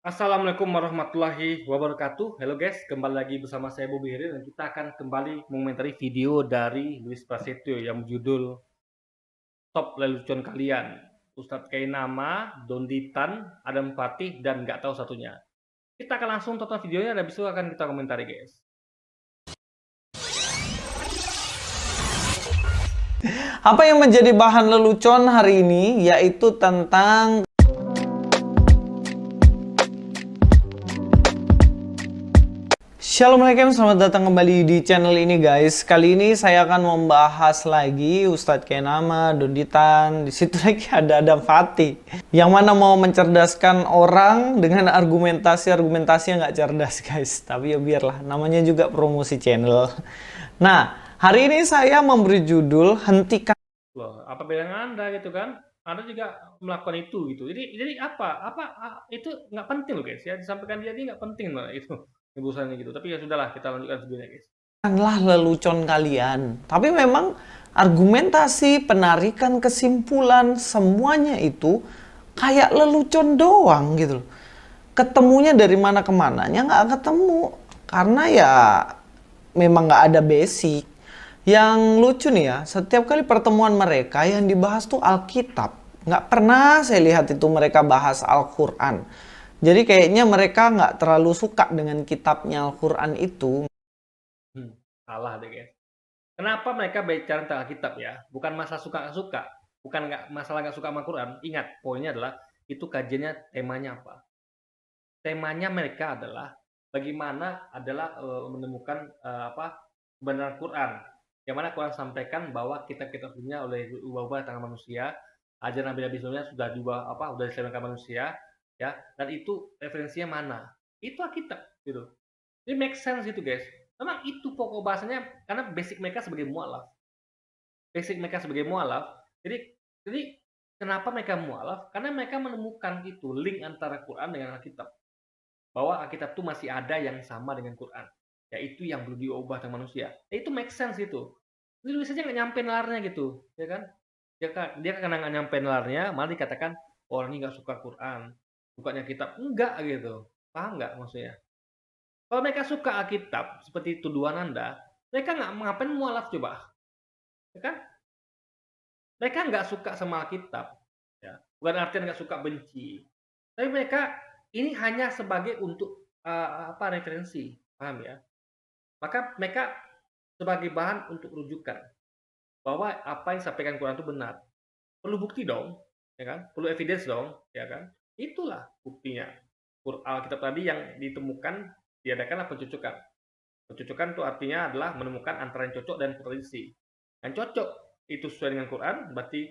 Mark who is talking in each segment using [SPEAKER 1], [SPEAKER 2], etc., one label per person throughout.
[SPEAKER 1] Assalamualaikum warahmatullahi wabarakatuh. Halo guys, kembali lagi bersama saya Bobi Heri dan kita akan kembali mengomentari video dari Luis Prasetyo yang berjudul Top Lelucon Kalian. Ustadz Kainama, Donditan, Adam Fatih, dan nggak tahu satunya. Kita akan langsung tonton videonya dan besok akan kita komentari guys.
[SPEAKER 2] Apa yang menjadi bahan lelucon hari ini yaitu tentang Assalamualaikum, selamat datang kembali di channel ini guys. Kali ini saya akan membahas lagi Ustadz Kainama, Donditan. Di situ lagi ada Adam Fatih yang mana mau mencerdaskan orang dengan argumentasi yang nggak cerdas guys. Tapi ya biarlah, namanya juga promosi channel. Nah, hari ini saya memberi judul Hentikan.
[SPEAKER 1] Loh, apa bedanya Anda gitu kan? Anda juga melakukan itu gitu. Jadi apa itu nggak penting loh guys ya, disampaikan dia nggak penting loh itu. Urusannya gitu. Tapi ya sudahlah, kita lanjutkan videonya guys.
[SPEAKER 2] Bukanlah lelucon kalian, tapi memang argumentasi, penarikan kesimpulan, semuanya itu kayak lelucon doang gitu loh. Ketemunya dari mana ke mananya nggak ketemu, karena ya memang nggak ada basic. Yang lucu nih ya, setiap kali pertemuan mereka yang dibahas tuh Alkitab. Nggak pernah saya lihat itu mereka bahas Al-Quran. Jadi kayaknya mereka nggak terlalu suka dengan kitabnya Al-Quran itu.
[SPEAKER 1] Salah deh guys. Kenapa mereka bicara tentang Alkitab ya? Bukan masalah suka nggak suka, bukan masalah nggak suka sama Quran. Ingat, poinnya adalah itu kajiannya temanya apa? Temanya mereka adalah bagaimana menemukan kebenaran Quran. Yang mana Quran sampaikan bahwa kitab-kitab sebelumnya oleh ubah-ubah tangan manusia, ajaran nabi-nabi sebelumnya sudah sudah disampaikan manusia, ya, dan itu referensinya mana? Itu Alkitab gitu. Ini make sense gitu guys. Memang itu pokok bahasanya karena basic mereka sebagai mualaf. Jadi kenapa mereka mualaf? Karena mereka menemukan itu link antara Quran dengan Alkitab. Bahwa Alkitab itu masih ada yang sama dengan Quran, yaitu yang belum diubah oleh manusia. Itu make sense gitu. Ini saja nggak nyampe nalarnya gitu, ya kan? Dia karena nggak nyampe nalarnya, malah dikatakan orang ini nggak suka Quran, sukanya kitab. Enggak gitu, paham nggak maksudnya? Kalau mereka suka Alkitab, seperti tuduhan Anda, mereka nggak ngapain mualaf coba, ya kan? Mereka nggak suka sama Alkitab, ya. Bukan artinya nggak suka, benci, tapi mereka ini hanya sebagai untuk referensi, paham ya? Maka mereka sebagai bahan untuk rujukan bahwa apa yang disampaikan Quran itu benar. Perlu bukti dong, ya kan? Perlu evidence dong, ya kan? Itulah buktinya. Alkitab tadi yang ditemukan diadakanlah pencocokan. Pencocokan itu artinya adalah menemukan antara yang cocok dan kontradiksi. Yang cocok itu sesuai dengan Quran, berarti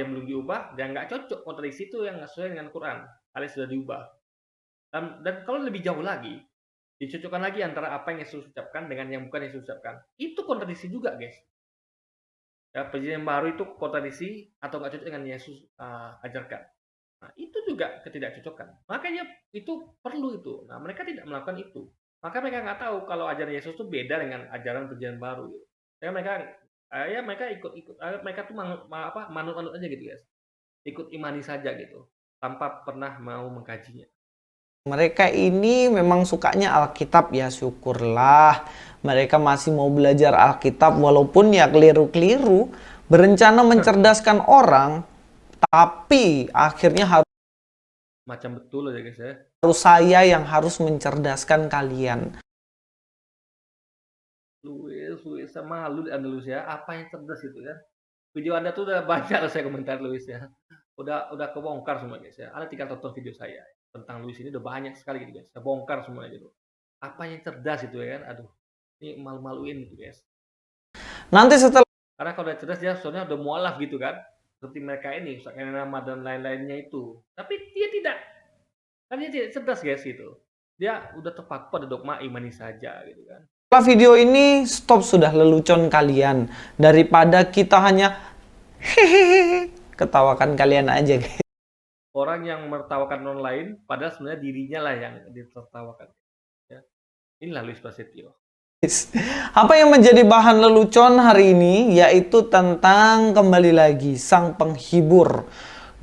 [SPEAKER 1] yang belum diubah, dan nggak cocok kontradiksi itu yang nggak sesuai dengan Quran, alias sudah diubah. Dan kalau lebih jauh lagi, dicocokkan lagi antara apa yang Yesus ucapkan dengan yang bukan Yesus ucapkan. Itu kontradiksi juga, guys. Ya, perjanjian baru itu kontradiksi atau nggak cocok dengan Yesus ajarkan. Nah, itu juga ketidakcocokan. Makanya itu perlu itu. Nah, mereka tidak melakukan itu. Maka mereka nggak tahu kalau ajaran Yesus itu beda dengan ajaran perjanjian baru. Gitu. Mereka ikut mereka tuh manut-manut aja gitu, guys. Ikut imani saja gitu, tanpa pernah mau mengkajinya.
[SPEAKER 2] Mereka ini memang sukanya Alkitab, ya syukurlah. Mereka masih mau belajar Alkitab walaupun ya keliru-keliru. Berencana mencerdaskan orang, tapi akhirnya harus
[SPEAKER 1] betul aja guys ya.
[SPEAKER 2] Harus saya yang harus mencerdaskan kalian.
[SPEAKER 1] Luis sama malu Anda Luis ya. Apa yang cerdas itu ya? Video Anda tuh udah banyak saya komentar Luis ya. Udah kebongkar semua guys ya. Anda tinggal tonton video saya tentang Luis ini udah banyak sekali gitu guys. Saya bongkar semuanya gitu. Apa yang cerdas itu ya kan? Aduh, ini malu-maluin gitu guys.
[SPEAKER 2] Nanti setelah,
[SPEAKER 1] karena kalau udah cerdas dia soalnya udah mualaf gitu kan. Seperti mereka ini, Ustadz Kainama dan lain-lainnya itu. Tapi dia tidak. Kan dia tidak cerdas guys gitu. Dia udah tepat pada dogma imani saja gitu kan.
[SPEAKER 2] Setelah video ini stop sudah lelucon kalian. Daripada kita hanya hehehe ketawakan kalian aja guys.
[SPEAKER 1] Orang yang menertawakan orang lain, padahal sebenarnya dirinya lah yang ditertawakan. Ya. Inilah Luis Prasetyo.
[SPEAKER 2] Apa yang menjadi bahan lelucon hari ini yaitu tentang kembali lagi sang penghibur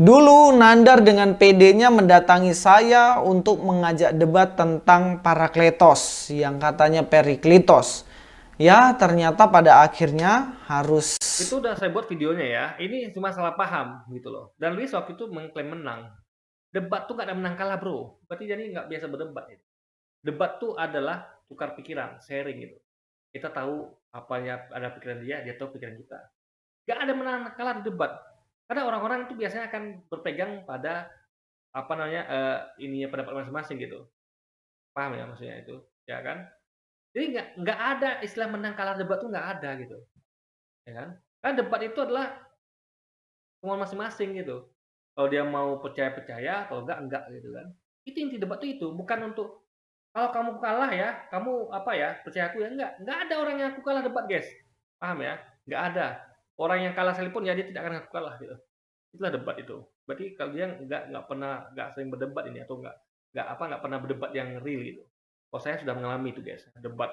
[SPEAKER 2] Dulu Nandar dengan PD-nya mendatangi saya untuk mengajak debat tentang Parakletos yang katanya Periklitos. Ya, ternyata pada akhirnya harus...
[SPEAKER 1] Itu udah saya buat videonya ya. Ini cuma salah paham gitu loh. Dan Luis waktu itu mengklaim menang. Debat tuh gak ada menang kalah bro. Berarti jadi nggak biasa berdebat. Gitu. Debat tuh adalah tukar pikiran, sharing gitu. Kita tahu apanya ada pikiran dia tahu pikiran kita. Gak ada menang kalah di debat. Karena orang-orang itu biasanya akan berpegang pada apa namanya ininya pendapat masing-masing gitu. Paham ya maksudnya itu, ya kan? Jadi nggak ada istilah menang kalah debat tuh nggak ada gitu, ya kan? Kan debat itu adalah kemauan masing-masing gitu. Kalau dia mau percaya, kalau enggak gitu kan. Itu inti debat itu bukan untuk kalau kamu kalah ya, kamu apa ya, percaya aku ya enggak ada orang yang aku kalah debat, guys. Paham ya? Enggak ada. Orang yang kalah sekalipun ya dia tidak akan aku kalah gitu. Itulah debat itu. Berarti kalau dia enggak sering berdebat ini atau enggak pernah berdebat yang real gitu. Oh, saya sudah mengalami itu, guys. Debat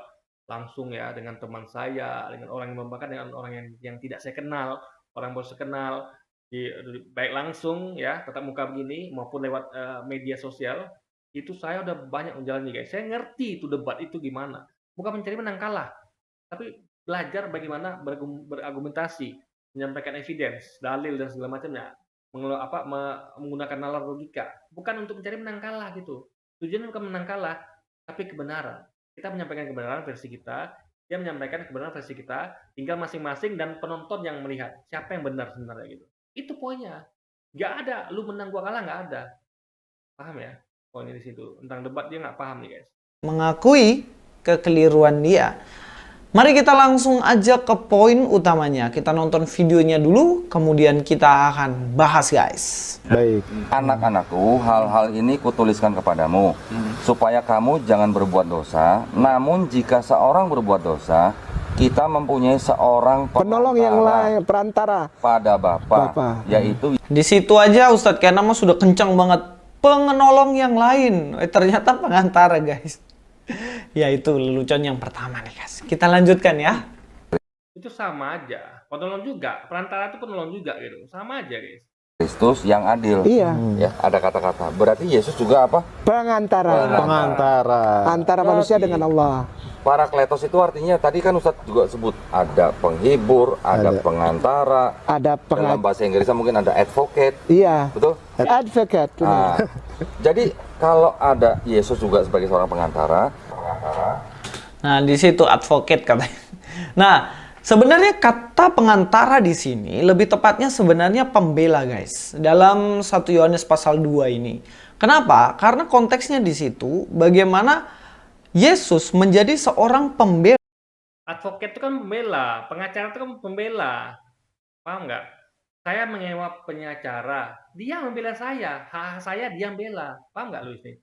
[SPEAKER 1] langsung ya dengan teman saya, dengan orang yang membanggakan, dengan orang yang tidak saya kenal, orang baru saya kenal, baik langsung ya tatap muka begini maupun lewat media sosial itu saya udah banyak menjalani guys. Saya ngerti itu debat itu gimana. Bukan mencari menang kalah, tapi belajar bagaimana berargumentasi, menyampaikan evidence, dalil dan segala macamnya, menggunakan nalar logika. Bukan untuk mencari menang kalah gitu. Tujuannya bukan menang kalah, tapi kebenaran. Kita menyampaikan kebenaran versi kita, dia menyampaikan kebenaran versi kita, tinggal masing-masing dan penonton yang melihat siapa yang benar sebenarnya gitu. Itu poinnya. Nggak ada, lu menang gua kalah nggak ada. Paham ya? Poinnya di situ. Tentang debat dia nggak paham nih guys.
[SPEAKER 2] Mengakui kekeliruan dia. Mari kita langsung aja ke poin utamanya. Kita nonton videonya dulu, kemudian kita akan bahas guys.
[SPEAKER 3] Baik.
[SPEAKER 4] Anak-anakku, hal-hal ini kutuliskan kepadamu, supaya kamu jangan berbuat dosa. Namun jika seorang berbuat dosa, kita mempunyai seorang
[SPEAKER 3] Penolong yang lain, perantara
[SPEAKER 4] pada Bapa, yaitu
[SPEAKER 2] Di situ aja Ustadz Kenama sudah kencang banget. Pengenolong yang lain. Ternyata pengantara guys. Ya itu lelucon yang pertama nih guys. Kita lanjutkan ya.
[SPEAKER 1] Itu sama aja. Penolong juga. Perantara itu penolong juga gitu. Sama aja guys.
[SPEAKER 4] Kristus yang adil.
[SPEAKER 3] Iya.
[SPEAKER 4] Ya, ada kata-kata. Berarti Yesus juga apa?
[SPEAKER 3] Pengantara. Antara manusia dengan Allah.
[SPEAKER 4] Parakletos itu artinya tadi kan Ustadz juga sebut ada penghibur, ada pengantara,
[SPEAKER 3] Ada
[SPEAKER 4] dalam bahasa Inggrisnya mungkin ada advocate.
[SPEAKER 3] Iya.
[SPEAKER 4] Betul?
[SPEAKER 3] Advocate.
[SPEAKER 4] Nah, jadi kalau ada Yesus juga sebagai seorang pengantara.
[SPEAKER 2] Nah, di situ advocate katanya. Nah, sebenarnya kata pengantara di sini lebih tepatnya sebenarnya pembela, guys. Dalam 1 Yohanes pasal 2 ini. Kenapa? Karena konteksnya di situ bagaimana Yesus menjadi seorang pembela.
[SPEAKER 1] Advokat itu kan pembela. Pengacara itu kan pembela. Paham nggak? Saya menyewa pengacara. Dia membela saya. Hak saya dia membela. Paham nggak lu ini?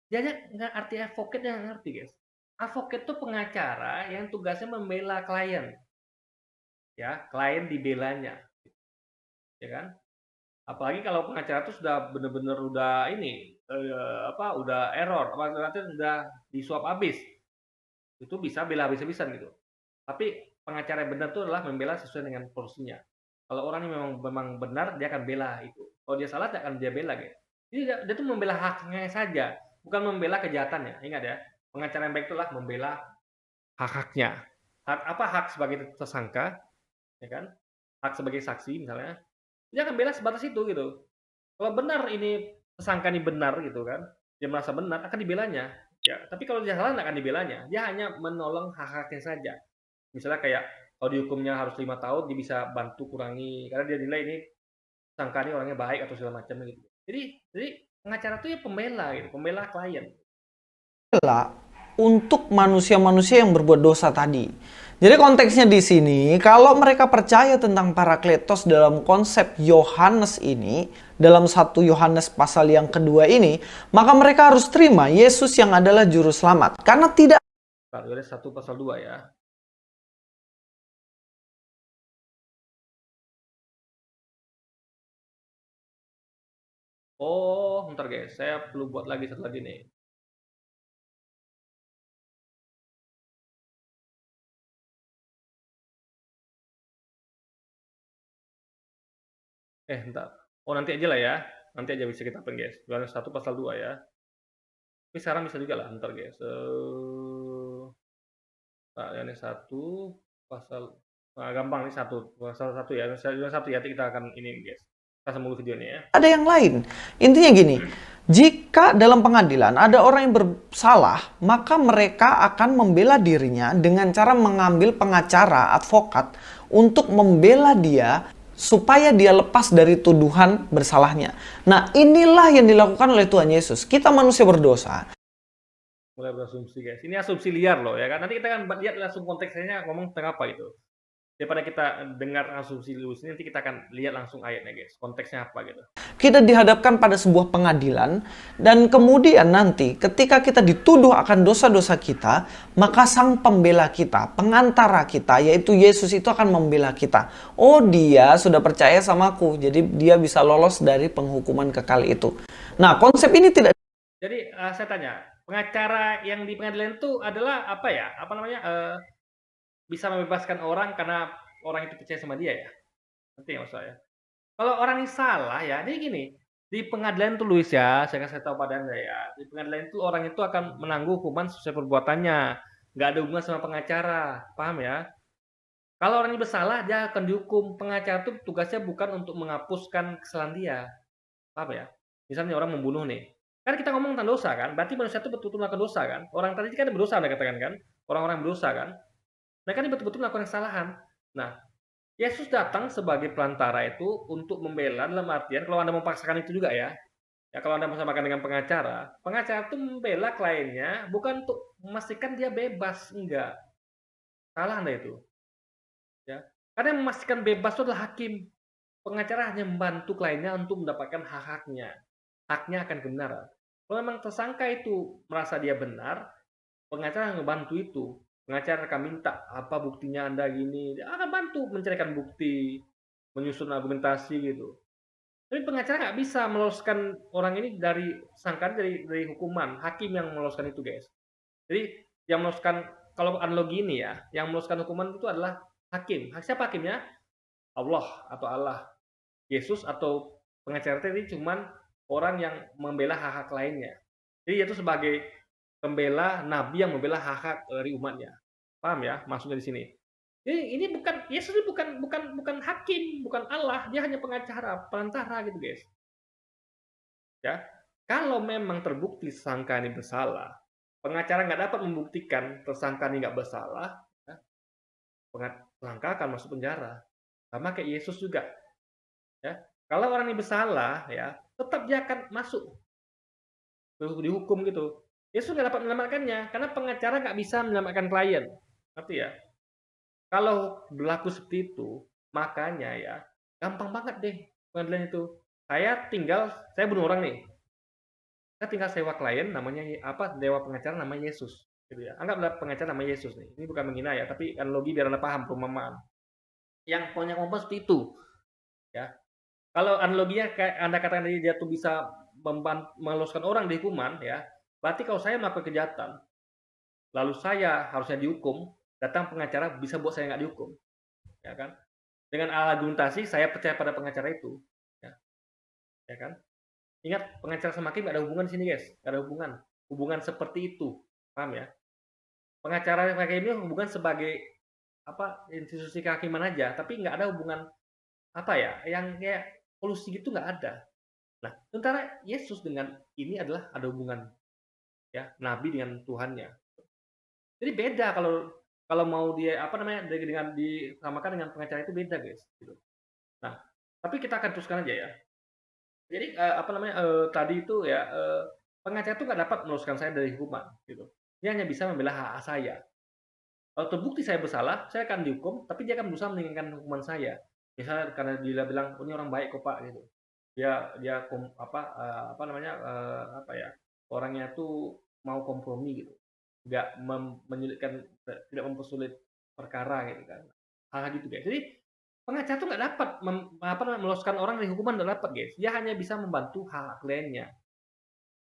[SPEAKER 1] Dia nggak arti advokat yang ngerti guys. Advokat itu pengacara yang tugasnya membela klien. Ya, klien dibelanya. Ya kan? Apalagi kalau pengacara itu sudah benar-benar udah ini udah error, berarti udah disuap habis. Itu bisa bela habis-habisan gitu. Tapi pengacara yang benar itu adalah membela sesuai dengan porsinya. Kalau orang ini memang benar, dia akan bela itu. Kalau dia salah, dia akan dia bela gitu. Jadi dia tuh membela haknya saja, bukan membela kejahatannya. Ingat ya, pengacara yang baik itulah membela hak-haknya. Hak sebagai tersangka, ya kan? Hak sebagai saksi misalnya. Dia akan bela sebatas itu gitu. Kalau benar ini tersangka ini benar gitu kan, dia merasa benar akan dibelanya. Ya, tapi kalau dia salah tidak akan dibelanya. Dia hanya menolong hak-haknya saja. Misalnya kayak kalau dihukumnya harus 5 tahun, dia bisa bantu kurangi karena dia nilai ini tersangka ini orangnya baik atau segala macam gitu. Jadi pengacara itu ya pembela gitu, pembela klien.
[SPEAKER 2] Untuk manusia-manusia yang berbuat dosa tadi. Jadi konteksnya di sini, kalau mereka percaya tentang Parakletos dalam konsep Yohanes ini, dalam 1 Yohanes pasal yang kedua ini, maka mereka harus terima Yesus yang adalah juru selamat. Karena tidak
[SPEAKER 1] Yohanes 1 pasal 2 ya. Oh, bentar guys, saya perlu buat lagi satu lagi nih. Bentar. Oh, nanti aja lah ya. Nanti aja bisa kita open, guys. Yohanes 1 pasal 2 ya. Tapi sekarang bisa juga lah, ntar guys. Yohanes 1 pasal gampang nih pasal 1 ya. Yohanes 1 ya, nanti kita akan ini guys. Kita sambung videonya ya.
[SPEAKER 2] Ada yang lain. Intinya gini, jika dalam pengadilan ada orang yang bersalah, maka mereka akan membela dirinya dengan cara mengambil pengacara, advokat, untuk membela dia supaya dia lepas dari tuduhan bersalahnya. Nah, inilah yang dilakukan oleh Tuhan Yesus. Kita manusia berdosa.
[SPEAKER 1] Mulai berasumsi guys. Ini asumsi liar loh ya kan. Nanti kita akan lihat langsung konteksnya ngomong tentang apa itu. Daripada kita dengar asumsi lu sini, nanti kita akan lihat langsung ayatnya guys. Konteksnya apa gitu.
[SPEAKER 2] Kita dihadapkan pada sebuah pengadilan, dan kemudian nanti ketika kita dituduh akan dosa-dosa kita, maka sang pembela kita, pengantara kita, yaitu Yesus itu akan membela kita. Oh, dia sudah percaya sama aku, jadi dia bisa lolos dari penghukuman kekal itu. Nah, konsep ini tidak.
[SPEAKER 1] Jadi saya tanya, pengacara yang di pengadilan itu adalah apa ya? Apa namanya? Bisa membebaskan orang karena orang itu percaya sama dia ya? Nanti ya maksud saya. Kalau orang ini salah ya, jadi gini, di pengadilan itu Luis ya, saya kasih tahu pada Anda ya, di pengadilan itu orang itu akan menanggung hukuman sesuai perbuatannya, nggak ada hubungan sama pengacara, paham ya? Kalau orang ini bersalah, dia akan dihukum. Pengacara itu tugasnya bukan untuk menghapuskan kesalahan dia, paham ya? Misalnya orang membunuh nih, kan kita ngomong tentang dosa kan, berarti manusia itu betul-betul melakukan dosa kan? Orang tadi kan berdosa Anda katakan kan, orang-orang berdosa kan? Mereka ini betul-betul melakukan kesalahan. Nah, Yesus datang sebagai pelantara itu untuk membela dalam artian kalau Anda memaksakan itu juga ya. Ya kalau Anda bersamakan dengan pengacara, pengacara itu membela kliennya bukan untuk memastikan dia bebas, enggak. Salah Anda itu. Ya. Karena yang memastikan bebas itu adalah hakim. Pengacara hanya membantu kliennya untuk mendapatkan hak-haknya. Haknya akan kebenaran. Kalau memang tersangka itu merasa dia benar, pengacara ngebantu itu. Pengacara akan minta apa buktinya Anda gini, dia akan bantu mencarikan bukti, menyusun argumentasi gitu. Tapi pengacara nggak bisa meloloskan orang ini dari sangkaan dari hukuman, hakim yang meloloskan itu guys. Jadi yang meloloskan, kalau analogi ini ya, yang meloloskan hukuman itu adalah hakim. Siapa hakimnya? Allah atau Allah, Yesus atau pengacara ini cuman orang yang membela hak-hak lainnya. Jadi itu sebagai pembela nabi yang membela hak-hak dari umatnya. Paham ya maksudnya di sini? Jadi ini bukan Yesus ini bukan hakim, bukan Allah, dia hanya pengacara, perantara gitu, guys. Ya. Kalau memang terbukti tersangka ini bersalah, pengacara nggak dapat membuktikan tersangka ini nggak bersalah, ya, tersangka akan masuk penjara. Sama kayak Yesus juga. Ya. Kalau orang ini bersalah, ya, tetap dia akan masuk dihukum gitu. Yesus nggak dapat menyelamatkannya karena pengacara nggak bisa menyelamatkan klien. Ngerti ya? Kalau berlaku seperti itu, makanya ya gampang banget deh pengadilan itu. Saya bunuh orang nih. Saya tinggal sewa klien namanya apa? Dewa pengacara namanya Yesus. Gitu ya. Anggaplah pengacara namanya Yesus nih. Ini bukan menghina ya, tapi analogi biar Anda paham perumpamaan. Yang punya ngomong seperti itu. Ya. Kalau analoginya kayak Anda katakan tadi dia tuh bisa meloloskan orang di hukuman ya. Berarti kalau saya melakukan kejahatan, lalu saya harusnya dihukum, datang pengacara bisa buat saya nggak dihukum, ya kan? Dengan argumentasi saya percaya pada pengacara itu, ya kan? Ingat pengacara sama hakim nggak ada hubungan di sini guys, nggak ada hubungan seperti itu, paham ya? Pengacara sama hakim ini hubungan sebagai apa institusi kehakiman aja, tapi nggak ada hubungan apa ya, yang kayak kolusi gitu nggak ada. Nah, sementara Yesus dengan ini adalah ada hubungan, ya, Nabi dengan Tuhannya. Jadi beda kalau mau dia apa namanya dengan disamakan dengan pengacara itu beda guys gitu. Nah, tapi kita akan teruskan aja ya. Jadi apa namanya tadi itu ya pengacara itu nggak dapat meloloskan saya dari hukuman gitu. Dia hanya bisa membela hak saya. Kalau terbukti saya bersalah, saya akan dihukum, tapi dia akan berusaha menginginkan hukuman saya. Misalnya karena dia bilang, oh, ini orang baik kok Pak gitu. Dia apa namanya apa ya orangnya tuh mau kompromi gitu. Nggak menyulitkan, tidak mempersulit perkara gitu kan, hal gitu guys. Jadi pengacara tuh nggak dapat meloloskan orang dari hukuman, nggak dapat guys. Dia hanya bisa membantu hak kliennya.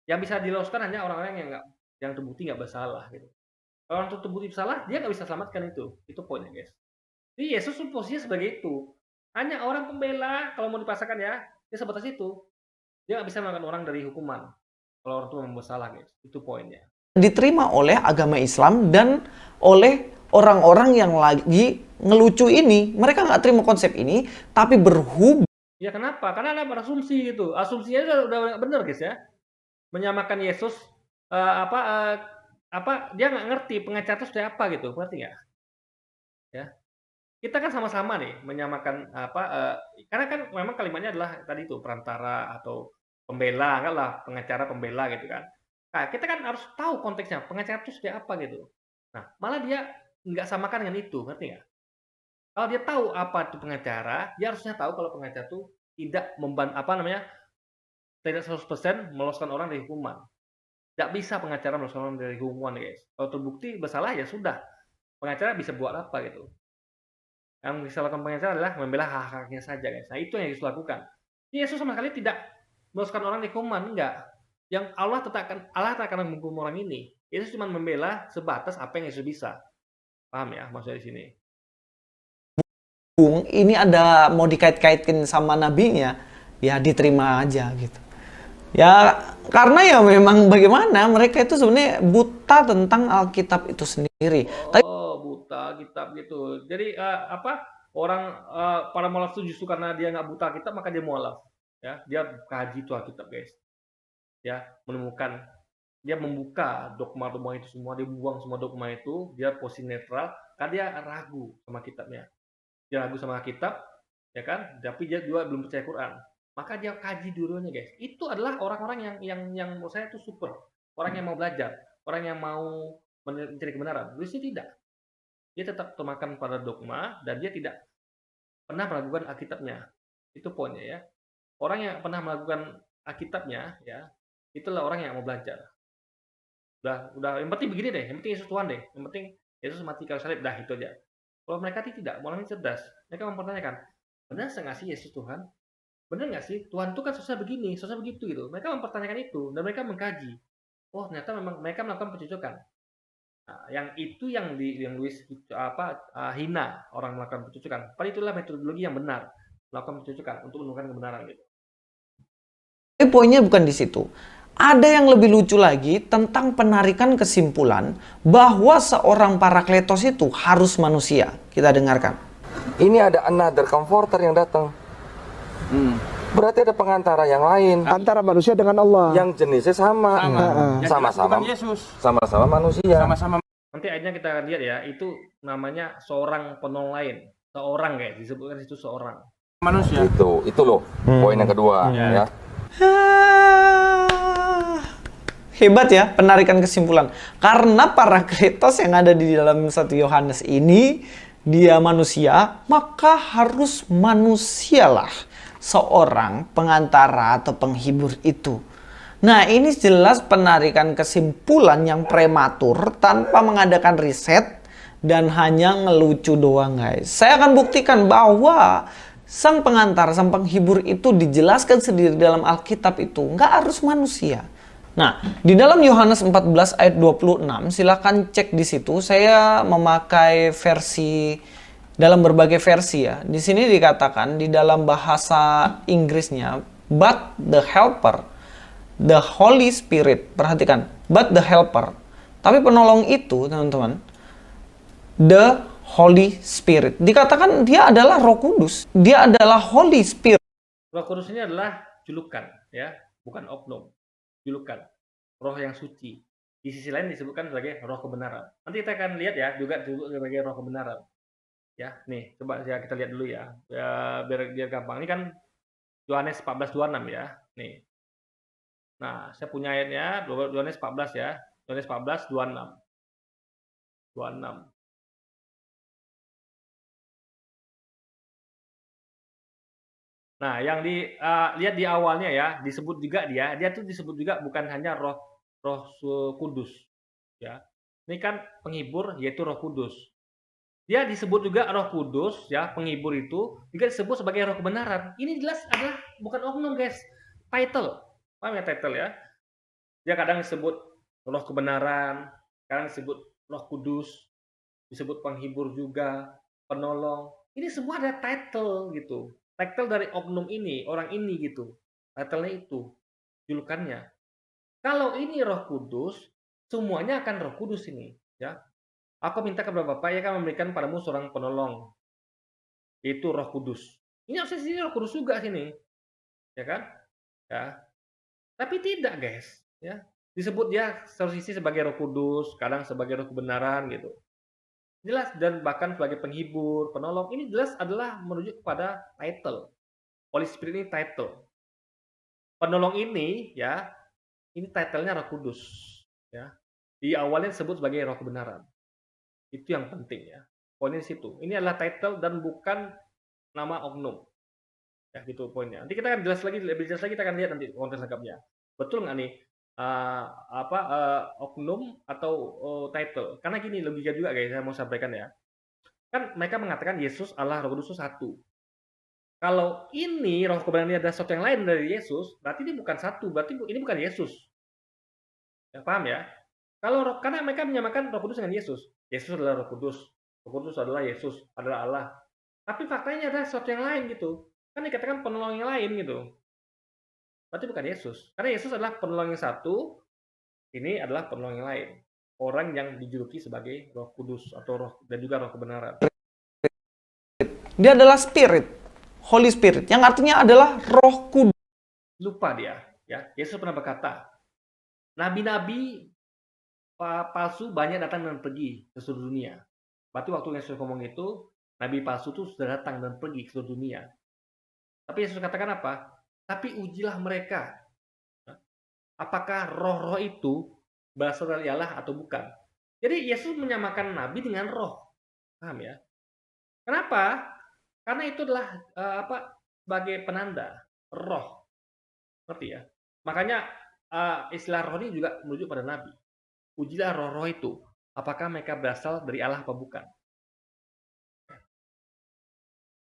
[SPEAKER 1] Yang bisa diloloskan hanya orang-orang yang terbukti nggak bersalah gitu. Kalau orang terbukti bersalah, dia nggak bisa selamatkan itu poinnya guys. Jadi Yesus tuh posisinya sebagai itu, hanya orang pembela kalau mau dipasangkan ya. Dia sebatas itu. Dia nggak bisa mengangkat orang dari hukuman. Kalau orang itu membuat salah, guys. Itu poinnya.
[SPEAKER 2] Diterima oleh agama Islam dan oleh orang-orang yang lagi ngelucu ini. Mereka nggak terima konsep ini, tapi berhubung
[SPEAKER 1] Ya kenapa? Karena ada berasumsi gitu. Asumsinya udah benar, guys ya. Menyamakan Yesus dia nggak ngerti pengacara itu seperti apa gitu, ngerti nggak? Ya. Kita kan sama-sama nih menyamakan karena kan memang kalimatnya adalah tadi itu perantara atau pembela, enggak lah pengacara pembela gitu kan. Nah, kita kan harus tahu konteksnya, pengacara itu seperti apa gitu. Nah, malah dia nggak samakan dengan itu, ngerti nggak? Kalau dia tahu apa itu pengacara, dia harusnya tahu kalau pengacara itu tidak tidak 100% meloloskan orang dari hukuman. Tidak bisa pengacara meloloskan orang dari hukuman, guys. Kalau terbukti bersalah ya sudah. Pengacara bisa buat apa gitu. Yang bisa lakukan pengacara adalah membela hak-haknya saja, guys. Nah, itu yang Yesus lakukan. Yesus sama sekali tidak meloloskan orang dari hukuman, enggak. Yang Allah tak akan menghukum orang ini. Yesus cuma membela sebatas apa yang Yesus bisa. Paham ya maksudnya di sini?
[SPEAKER 2] ini ada mau dikait-kaitkan sama nabinya, ya diterima aja gitu. Ya karena ya memang bagaimana mereka itu sebenarnya buta tentang Alkitab itu sendiri. Tapi
[SPEAKER 1] Oh, buta kitab gitu. Jadi orang para mualaf itu justru karena dia nggak buta kitab maka dia mualaf. Ya, dia kaji itu Alkitab, guys. Ya, dia membuka dogma-dogma itu semua, dia buang semua dogma itu, dia posisi netral, karena dia ragu sama kitabnya. Dia ragu sama kitab, ya kan? Tapi dia juga belum percaya Quran. Maka dia kaji dulunya, guys. Itu adalah orang-orang yang menurut saya itu super. Orang yang mau belajar, orang yang mau mencari kebenaran. Lucy tidak. Dia tetap termakan pada dogma dan dia tidak pernah melakukan Alkitabnya. Itu poinnya ya. Orang yang pernah melakukan Alkitabnya, ya, itulah orang yang mau belajar. Udah yang penting begini deh, yang penting Yesus Tuhan deh. Yang penting Yesus mati kayu salib, dah itu aja. Kalau mereka tidak, orang ini cerdas. Mereka mempertanyakan, benar nggak sih Yesus Tuhan? Benar nggak sih Tuhan itu kan susah begini, susah begitu gitu. Mereka mempertanyakan itu dan mereka mengkaji. Oh ternyata memang mereka melakukan pencocokan. Nah, yang itu yang Louis hina orang melakukan pencocokan. Padahal itulah metodologi yang benar melakukan pencocokan untuk menemukan kebenaran gitu.
[SPEAKER 2] poinnya bukan di situ. Ada yang lebih lucu lagi tentang penarikan kesimpulan bahwa seorang parakletos itu harus manusia. Kita dengarkan.
[SPEAKER 4] Ini ada another comforter yang datang. Berarti ada pengantara yang lain
[SPEAKER 3] Antara manusia dengan Allah.
[SPEAKER 4] yang jenisnya sama. Sama-sama
[SPEAKER 5] Yesus.
[SPEAKER 4] sama-sama manusia.
[SPEAKER 5] Sama-sama
[SPEAKER 1] Nanti akhirnya kita akan lihat ya, itu namanya seorang penolong lain. Seorang kayak disebutkan itu seorang.
[SPEAKER 5] manusia.
[SPEAKER 4] Itu loh poin yang kedua ya.
[SPEAKER 2] Hebat ya penarikan kesimpulan. Karena parakletos yang ada di dalam 1 Yohanes ini, dia manusia, maka harus manusialah seorang pengantara atau penghibur itu. Nah, ini jelas penarikan kesimpulan yang prematur tanpa mengadakan riset dan hanya ngelucu doang, guys. Saya akan buktikan bahwa sang pengantar, sang penghibur itu dijelaskan sendiri dalam Alkitab itu nggak harus manusia. Nah, di dalam Yohanes 14 ayat 26, silahkan cek di situ. Saya memakai versi dalam berbagai versi ya. Di sini dikatakan di dalam bahasa Inggrisnya, but the helper, the Holy Spirit. Perhatikan, but the helper. Tapi penolong itu, teman-teman, the Holy Spirit. Dikatakan dia adalah Roh Kudus. Dia adalah Holy Spirit.
[SPEAKER 1] Roh Kudus ini adalah julukan, ya, bukan oknum. Julukan roh yang suci. Di sisi lain disebutkan sebagai roh kebenaran. Nanti kita akan lihat ya, juga disebut sebagai roh kebenaran. Ya, nih coba ya kita lihat dulu ya, biar gampang. Ini kan Yohanes 14:26 ya. Nih. Nah, saya punya ayatnya Yohanes 14 ya. Yohanes 14:26. 26. Nah, yang lihat di awalnya ya, disebut juga dia tuh disebut juga bukan hanya Roh Kudus, ya. Ini kan penghibur yaitu Roh Kudus. Dia disebut juga Roh Kudus, ya, penghibur itu juga disebut sebagai Roh kebenaran. Ini jelas adalah bukan oknum, guys. Title. Paham ya title ya? Dia kadang disebut Roh kebenaran, kadang disebut Roh Kudus, disebut penghibur juga, penolong. Ini semua ada title gitu. title dari oknum ini, orang ini gitu. Title-nya itu, julukannya. Kalau ini Roh Kudus, semuanya akan Roh Kudus ini, ya. Aku minta kepada Bapak, ia akan memberikan padamu seorang penolong, yaitu Roh Kudus. Ini harusnya sini Roh Kudus juga sini, ya kan? Ya. Tapi tidak, guys, ya. Disebut dia satu sisi sebagai Roh Kudus, kadang sebagai Roh kebenaran gitu. Jelas, dan bahkan sebagai penghibur, penolong, ini jelas adalah merujuk kepada title. Holy Spirit ini title. Penolong ini, ya, ini title-nya Roh Kudus, ya. Di awalnya disebut sebagai Roh kebenaran. Itu yang penting, ya. Poinnya di situ. Ini adalah title dan bukan nama oknum. Ya, gitu poinnya. Nanti kita akan lebih jelas lagi kita akan lihat nanti konteks lengkapnya. Betul nggak nih oknum atau title? Karena gini logika juga guys, saya mau sampaikan ya. Kan mereka mengatakan Yesus Allah Roh Kudus itu satu. Kalau ini Roh kebenaran ini ada sesuatu yang lain dari Yesus, berarti ini bukan satu, berarti ini bukan Yesus. Ya, paham ya? Karena mereka menyamakan Roh Kudus dengan Yesus. Yesus adalah Roh Kudus. Roh Kudus adalah Yesus, adalah Allah. Tapi faktanya ada sesuatu yang lain gitu. Kan dikatakan penolong yang lain gitu. Berarti bukan Yesus. Karena Yesus adalah penolong yang satu, ini adalah penolong yang lain. Orang yang dijuluki sebagai Roh Kudus atau Roh dan juga Roh kebenaran.
[SPEAKER 2] Dia adalah Spirit, Holy Spirit, yang artinya adalah Roh Kudus.
[SPEAKER 1] Lupa dia, ya. Yesus pernah berkata, nabi-nabi palsu banyak datang dan pergi ke seluruh dunia. Berarti waktu Yesus ngomong itu, nabi palsu itu sudah datang dan pergi ke seluruh dunia. Tapi Yesus katakan apa? Tapi ujilah mereka. Apakah roh-roh itu berasal dari Allah atau bukan? Jadi Yesus menyamakan nabi dengan roh. Paham ya? Kenapa? Karena itu adalah sebagai penanda roh. Ngerti ya? Makanya istilah roh ini juga merujuk pada nabi. Ujilah roh-roh itu. Apakah mereka berasal dari Allah atau bukan?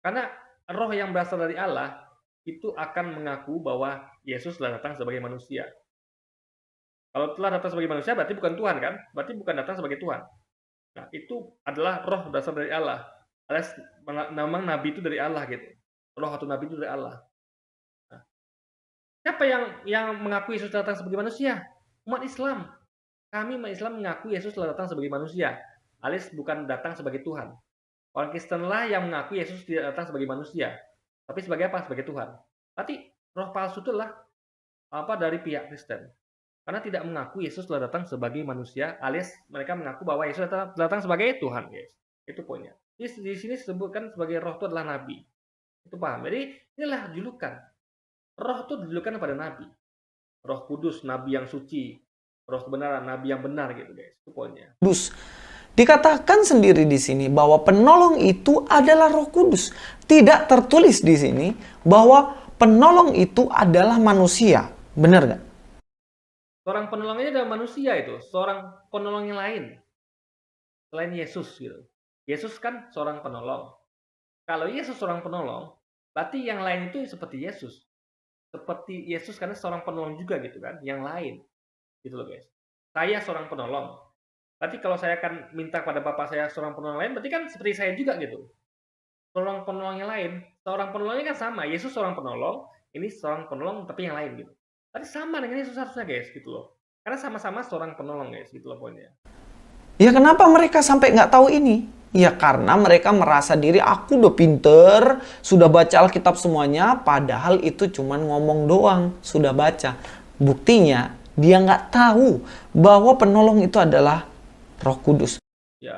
[SPEAKER 1] Karena roh yang berasal dari Allah itu akan mengaku bahwa Yesus telah datang sebagai manusia. Kalau telah datang sebagai manusia berarti bukan Tuhan kan? Berarti bukan datang sebagai Tuhan. Nah, itu adalah roh berasal dari Allah. Alias memang nabi itu dari Allah gitu. Roh atau nabi itu dari Allah. Nah, siapa yang mengaku Yesus datang sebagai manusia? Umat Islam. Kami umat Islam mengaku Yesus telah datang sebagai manusia. Alias bukan datang sebagai Tuhan. Orang Kristenlah yang mengaku Yesus tidak datang sebagai manusia. Tapi sebagai apa? Sebagai Tuhan. Berarti roh palsu itu adalah dari pihak Kristen. Karena tidak mengaku Yesus telah datang sebagai manusia, alias mereka mengaku bahwa Yesus datang sebagai Tuhan, guys. Itu poinnya. Di sini disebutkan sebagai roh itu adalah nabi. Itu paham. Jadi inilah julukan. Roh itu dijulukan kepada nabi. Roh Kudus, nabi yang suci. Roh kebenaran, nabi yang benar gitu, guys. Itu poinnya.
[SPEAKER 2] Dikatakan sendiri di sini bahwa penolong itu adalah Roh Kudus. Tidak tertulis di sini bahwa penolong itu adalah manusia. Benar nggak?
[SPEAKER 1] Seorang penolongnya adalah manusia itu. Seorang penolong yang lain. Selain Yesus gitu. Yesus kan seorang penolong. Kalau Yesus seorang penolong, berarti yang lain itu seperti Yesus. Seperti Yesus karena seorang penolong juga gitu kan. Yang lain. Gitu loh guys. Saya seorang penolong. Berarti kalau saya akan minta pada bapak saya seorang penolong lain, berarti kan seperti saya juga gitu. Seorang penolong yang lain, seorang penolongnya kan sama. Yesus seorang penolong, ini seorang penolong tapi yang lain gitu. Tapi sama dengan Yesus harusnya guys, gitu loh. Karena sama-sama seorang penolong guys, gitu loh poinnya.
[SPEAKER 2] Ya kenapa mereka sampai nggak tahu ini? Ya karena mereka merasa diri, aku udah pinter, sudah baca Alkitab semuanya, padahal itu cuma ngomong doang, sudah baca. Buktinya, dia nggak tahu bahwa penolong itu adalah Roh Kudus.
[SPEAKER 1] Ya,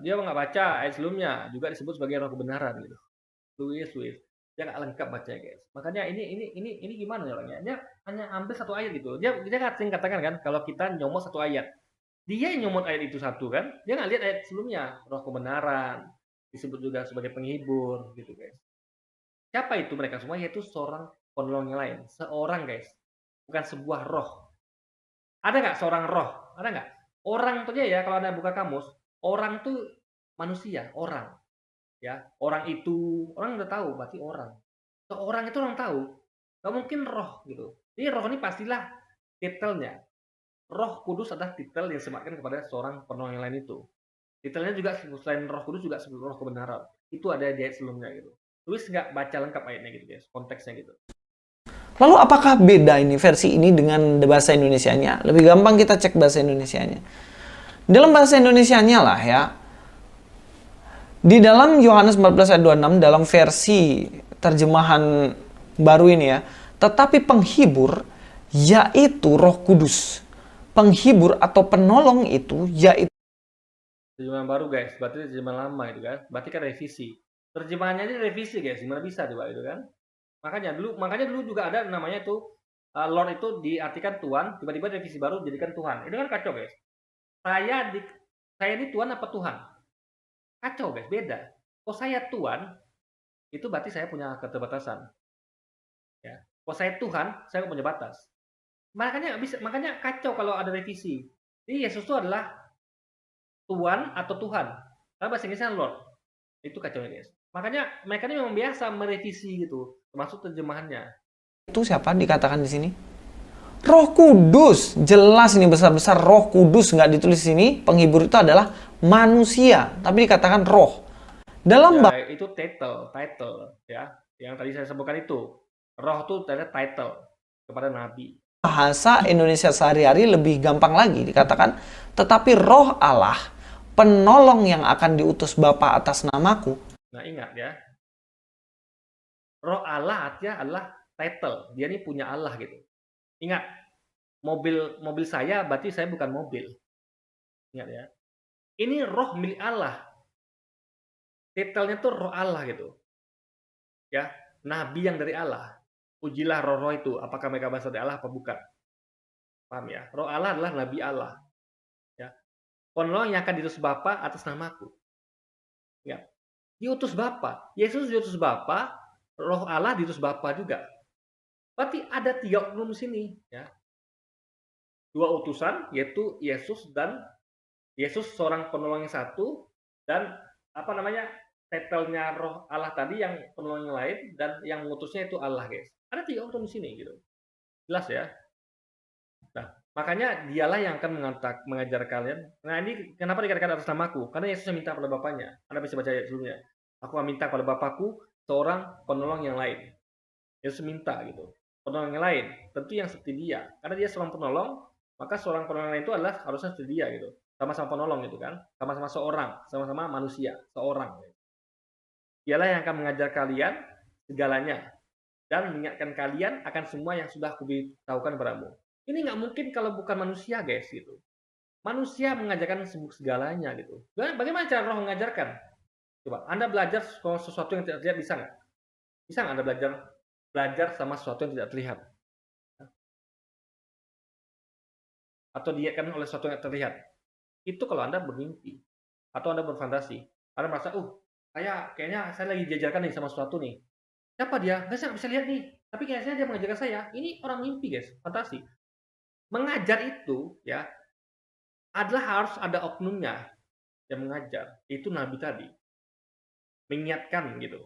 [SPEAKER 1] dia nggak baca ayat sebelumnya, juga disebut sebagai roh kebenaran gitu. Louis, dia nggak lengkap bacanya guys. Makanya ini gimana ya orangnya? Dia hanya ambil satu ayat gitu. Dia sering katakan kan, kalau kita nyomot satu ayat, dia nyomot ayat itu satu kan, dia nggak lihat ayat sebelumnya, roh kebenaran, disebut juga sebagai penghibur gitu guys. Siapa itu mereka semua? Yaitu seorang penolong yang lain, seorang guys, bukan sebuah roh. Ada nggak seorang roh? Ada nggak? Orang tuh ya, kalau Anda buka kamus, orang tuh manusia, orang. Ya, orang itu, orang udah tahu, berarti orang. Seorang itu orang tahu, nggak mungkin roh gitu. Jadi roh ini pastilah titelnya. Roh Kudus adalah titel yang disematkan kepada seorang penolong yang lain itu. Titelnya juga selain Roh Kudus juga roh kebenaran. Itu ada di ayat sebelumnya gitu. Luis nggak baca lengkap ayatnya gitu guys, konteksnya gitu.
[SPEAKER 2] Lalu apakah beda ini versi ini dengan bahasa Indonesianya? Lebih gampang kita cek bahasa Indonesianya. Dalam bahasa Indonesianya lah ya. Di dalam Yohanes 14 ayat 26 dalam versi terjemahan baru ini ya. Tetapi penghibur yaitu Roh Kudus. Penghibur atau penolong itu yaitu
[SPEAKER 1] Terjemahan baru guys, berarti terjemahan lama itu kan. Berarti kan revisi. Terjemahannya ini revisi guys, gimana bisa coba itu kan? Makanya dulu juga ada namanya itu Lord itu diartikan Tuhan, tiba-tiba revisi baru jadikan Tuhan. Itu kan kacau guys. Saya ini Tuhan apa Tuhan? Kacau guys, beda. Oh saya Tuhan, itu berarti saya punya keterbatasan. Ya. Oh saya Tuhan, saya nggak punya batas. Makanya kacau kalau ada revisi. Jadi Yesus itu adalah Tuhan atau Tuhan. Karena bahasa Inggrisnya Lord. Itu kacau guys. Makanya mereka ini memang biasa merevisi gitu, termasuk terjemahannya.
[SPEAKER 2] itu siapa dikatakan di sini? Roh Kudus. Jelas ini besar-besar Roh Kudus, nggak ditulis di sini. Penghibur itu adalah manusia, tapi dikatakan roh. Dalam
[SPEAKER 1] Ya, itu title ya. Yang tadi saya sebutkan itu. Roh itu adalah title kepada nabi.
[SPEAKER 2] bahasa Indonesia sehari-hari lebih gampang lagi dikatakan, tetapi Roh Allah, penolong yang akan diutus Bapa atas namaku.
[SPEAKER 1] Nah, ingat ya. Roh Allah artinya adalah title. Dia ini punya Allah gitu. Ingat, mobil saya berarti saya bukan mobil. Ingat ya. Ini roh milik Allah. Titelnya tuh roh Allah gitu. Ya, nabi yang dari Allah. Ujilah roh-roh itu, apakah mereka berasal dari Allah apa bukan. Paham ya? Roh Allah adalah nabi Allah. Ya. Penolong yang akan diutus Bapa atas namaku. Ya. Diutus Bapa. Yesus diutus Bapa, roh Allah diutus Bapa juga. Berarti ada 3 oknum di sini, ya. 2 utusan, yaitu Yesus dan Yesus seorang penolong yang satu, dan titlenya roh Allah tadi yang penolong yang lain, dan yang mengutusnya itu Allah, guys. Ada 3 oknum di sini, gitu. Jelas ya. Nah, makanya dialah yang akan mengajar kalian. Nah, ini kenapa dikatakan atas namaku? Karena Yesus minta pada Bapaknya. Anda bisa baca ayat sebelumnya. Aku minta pada Bapakku seorang penolong yang lain. Yesus minta gitu. Penolong yang lain, tentu yang seperti dia. Karena dia seorang penolong, maka seorang penolong lain itu adalah harusnya seperti dia gitu. Sama-sama penolong gitu kan. Sama-sama seorang, sama-sama manusia, seorang. Dialah yang akan mengajar kalian segalanya dan mengingatkan kalian akan semua yang sudah kuberitahukan kepadamu. Ini nggak mungkin kalau bukan manusia, guys, gitu. Manusia mengajarkan segalanya, gitu. Bagaimana cara roh mengajarkan? Coba, Anda belajar sesuatu yang tidak terlihat, bisa nggak? Bisa nggak Anda belajar sama sesuatu yang tidak terlihat? Atau diingatkan oleh sesuatu yang terlihat? Itu kalau Anda bermimpi. Atau Anda berfantasi. Anda merasa, kayaknya saya lagi diajarkan nih sama sesuatu nih. Siapa dia? Saya nggak bisa lihat nih. Tapi kayaknya dia mengajarkan saya. Ini orang mimpi, guys. Fantasi. Mengajar itu ya adalah harus ada oknumnya yang mengajar. Itu nabi tadi. Mengingatkan gitu.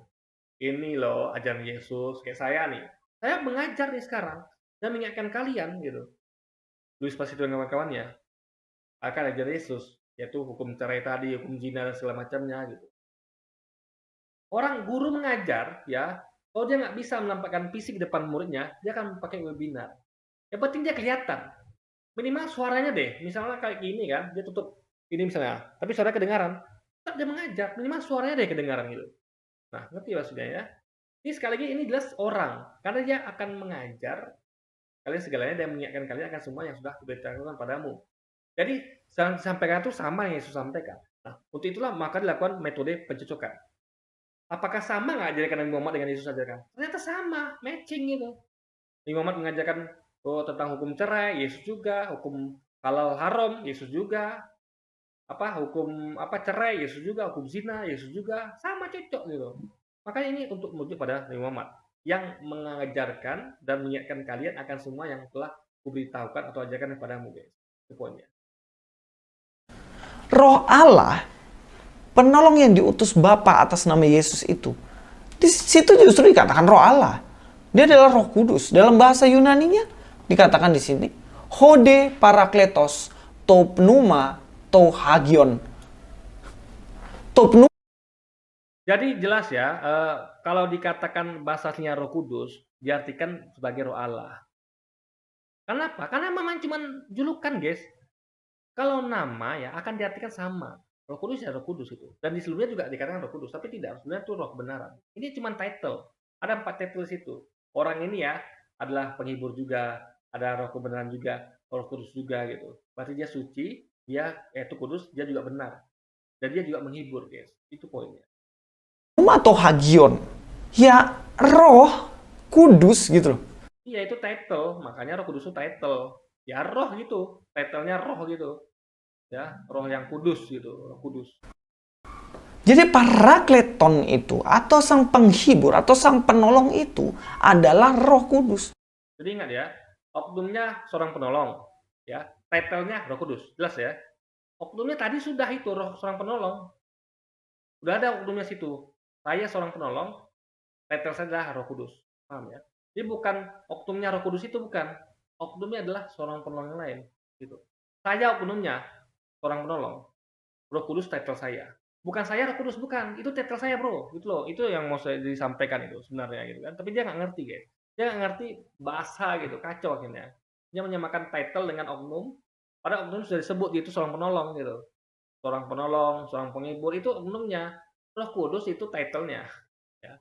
[SPEAKER 1] Ini loh ajaran Yesus. Kayak saya nih. Saya mengajar nih sekarang. Dan mengingatkan kalian gitu. Luis Pasito dan kawan-kawannya akan ajar Yesus. Yaitu hukum cerai tadi, hukum zina dan segala macamnya gitu. Orang guru mengajar ya. Kalau dia nggak bisa menampakkan fisik di depan muridnya, dia akan pakai webinar. Yang penting dia kelihatan. Minimal suaranya deh. Misalnya kayak gini kan, dia tutup ini misalnya. Tapi suaranya kedengaran. Tetap dia mengajar. Minimal suaranya deh kedengaran gitu. Nah, ngerti maksudnya ya? Ini sekali lagi ini jelas orang. Karena dia akan mengajar kalian segalanya dan mengingatkan kalian akan semua yang sudah kuberitahukan padamu. Jadi, yang disampaikan itu sama yang Yesus sampaikan. Nah, untuk itulah maka dilakukan metode pencocokan. Apakah sama nggak ajaran Nabi Muhammad dengan Yesus ajarkan? Ternyata sama, matching gitu. Nabi Muhammad mengajarkan tentang hukum cerai, Yesus juga. Hukum halal haram, Yesus juga. Hukum cerai, Yesus juga. Hukum zina, Yesus juga. Sama, cocok gitu. Makanya ini untuk menuju pada Nabi Muhammad yang mengajarkan dan mengingatkan kalian akan semua yang telah kuberitahukan atau ajarkan kepadamu, guys. Itu poinnya.
[SPEAKER 2] Roh Allah, penolong yang diutus Bapa atas nama Yesus itu, di situ justru dikatakan Roh Allah. Dia adalah Roh Kudus. Dalam bahasa Yunaninya dikatakan di sini, Hode Parakletos to Pneuma to Hagion. To Pneuma.
[SPEAKER 1] Jadi jelas ya, kalau dikatakan bahasa aslinya Roh Kudus, diartikan sebagai Roh Allah. Kenapa? Karena memang cuman julukan, guys. Kalau nama ya akan diartikan sama. Roh Kudus ya Roh Kudus itu. Dan di sebelumnya juga dikatakan Roh Kudus, tapi tidak. Sebenarnya itu Roh kebenaran. Ini cuma title. Ada 4 title di situ. Orang ini ya adalah penghibur juga, ada Roh kebenaran juga, Roh Kudus juga gitu. Berarti dia suci, dia itu kudus, dia juga benar. Dan dia juga menghibur, guys. Itu poinnya.
[SPEAKER 2] Atau hagion. Ya Roh Kudus gitu loh.
[SPEAKER 1] Iya, itu title. Makanya Roh Kudus itu title. Ya roh gitu. Titlenya roh gitu. Ya, roh yang kudus gitu. Roh Kudus.
[SPEAKER 2] Jadi Parakleton itu atau sang penghibur atau sang penolong itu adalah Roh Kudus.
[SPEAKER 1] Jadi ingat ya, oknumnya seorang penolong. Ya, titlenya Roh Kudus. Jelas ya. Oknumnya tadi sudah itu roh seorang penolong. Udah ada oknumnya situ. Saya seorang penolong. Title saya adalah Roh Kudus. Paham ya? Jadi bukan oknumnya Roh Kudus itu bukan. Oknumnya adalah seorang penolong yang lain. Gitu. Saya oknumnya seorang penolong. Roh Kudus title saya. Bukan saya Roh Kudus, bukan. Itu title saya, bro. Gitu loh. Itu yang mau saya disampaikan itu sebenarnya gitu kan. Tapi dia nggak ngerti, guys. Dia nggak ngerti bahasa gitu. Kacau akhirnya. Dia menyamakan title dengan oknum. Padahal oknum sudah disebut itu seorang penolong gitu. Seorang penolong, seorang penghibur itu oknumnya. Roh Kudus itu titlenya. Ya.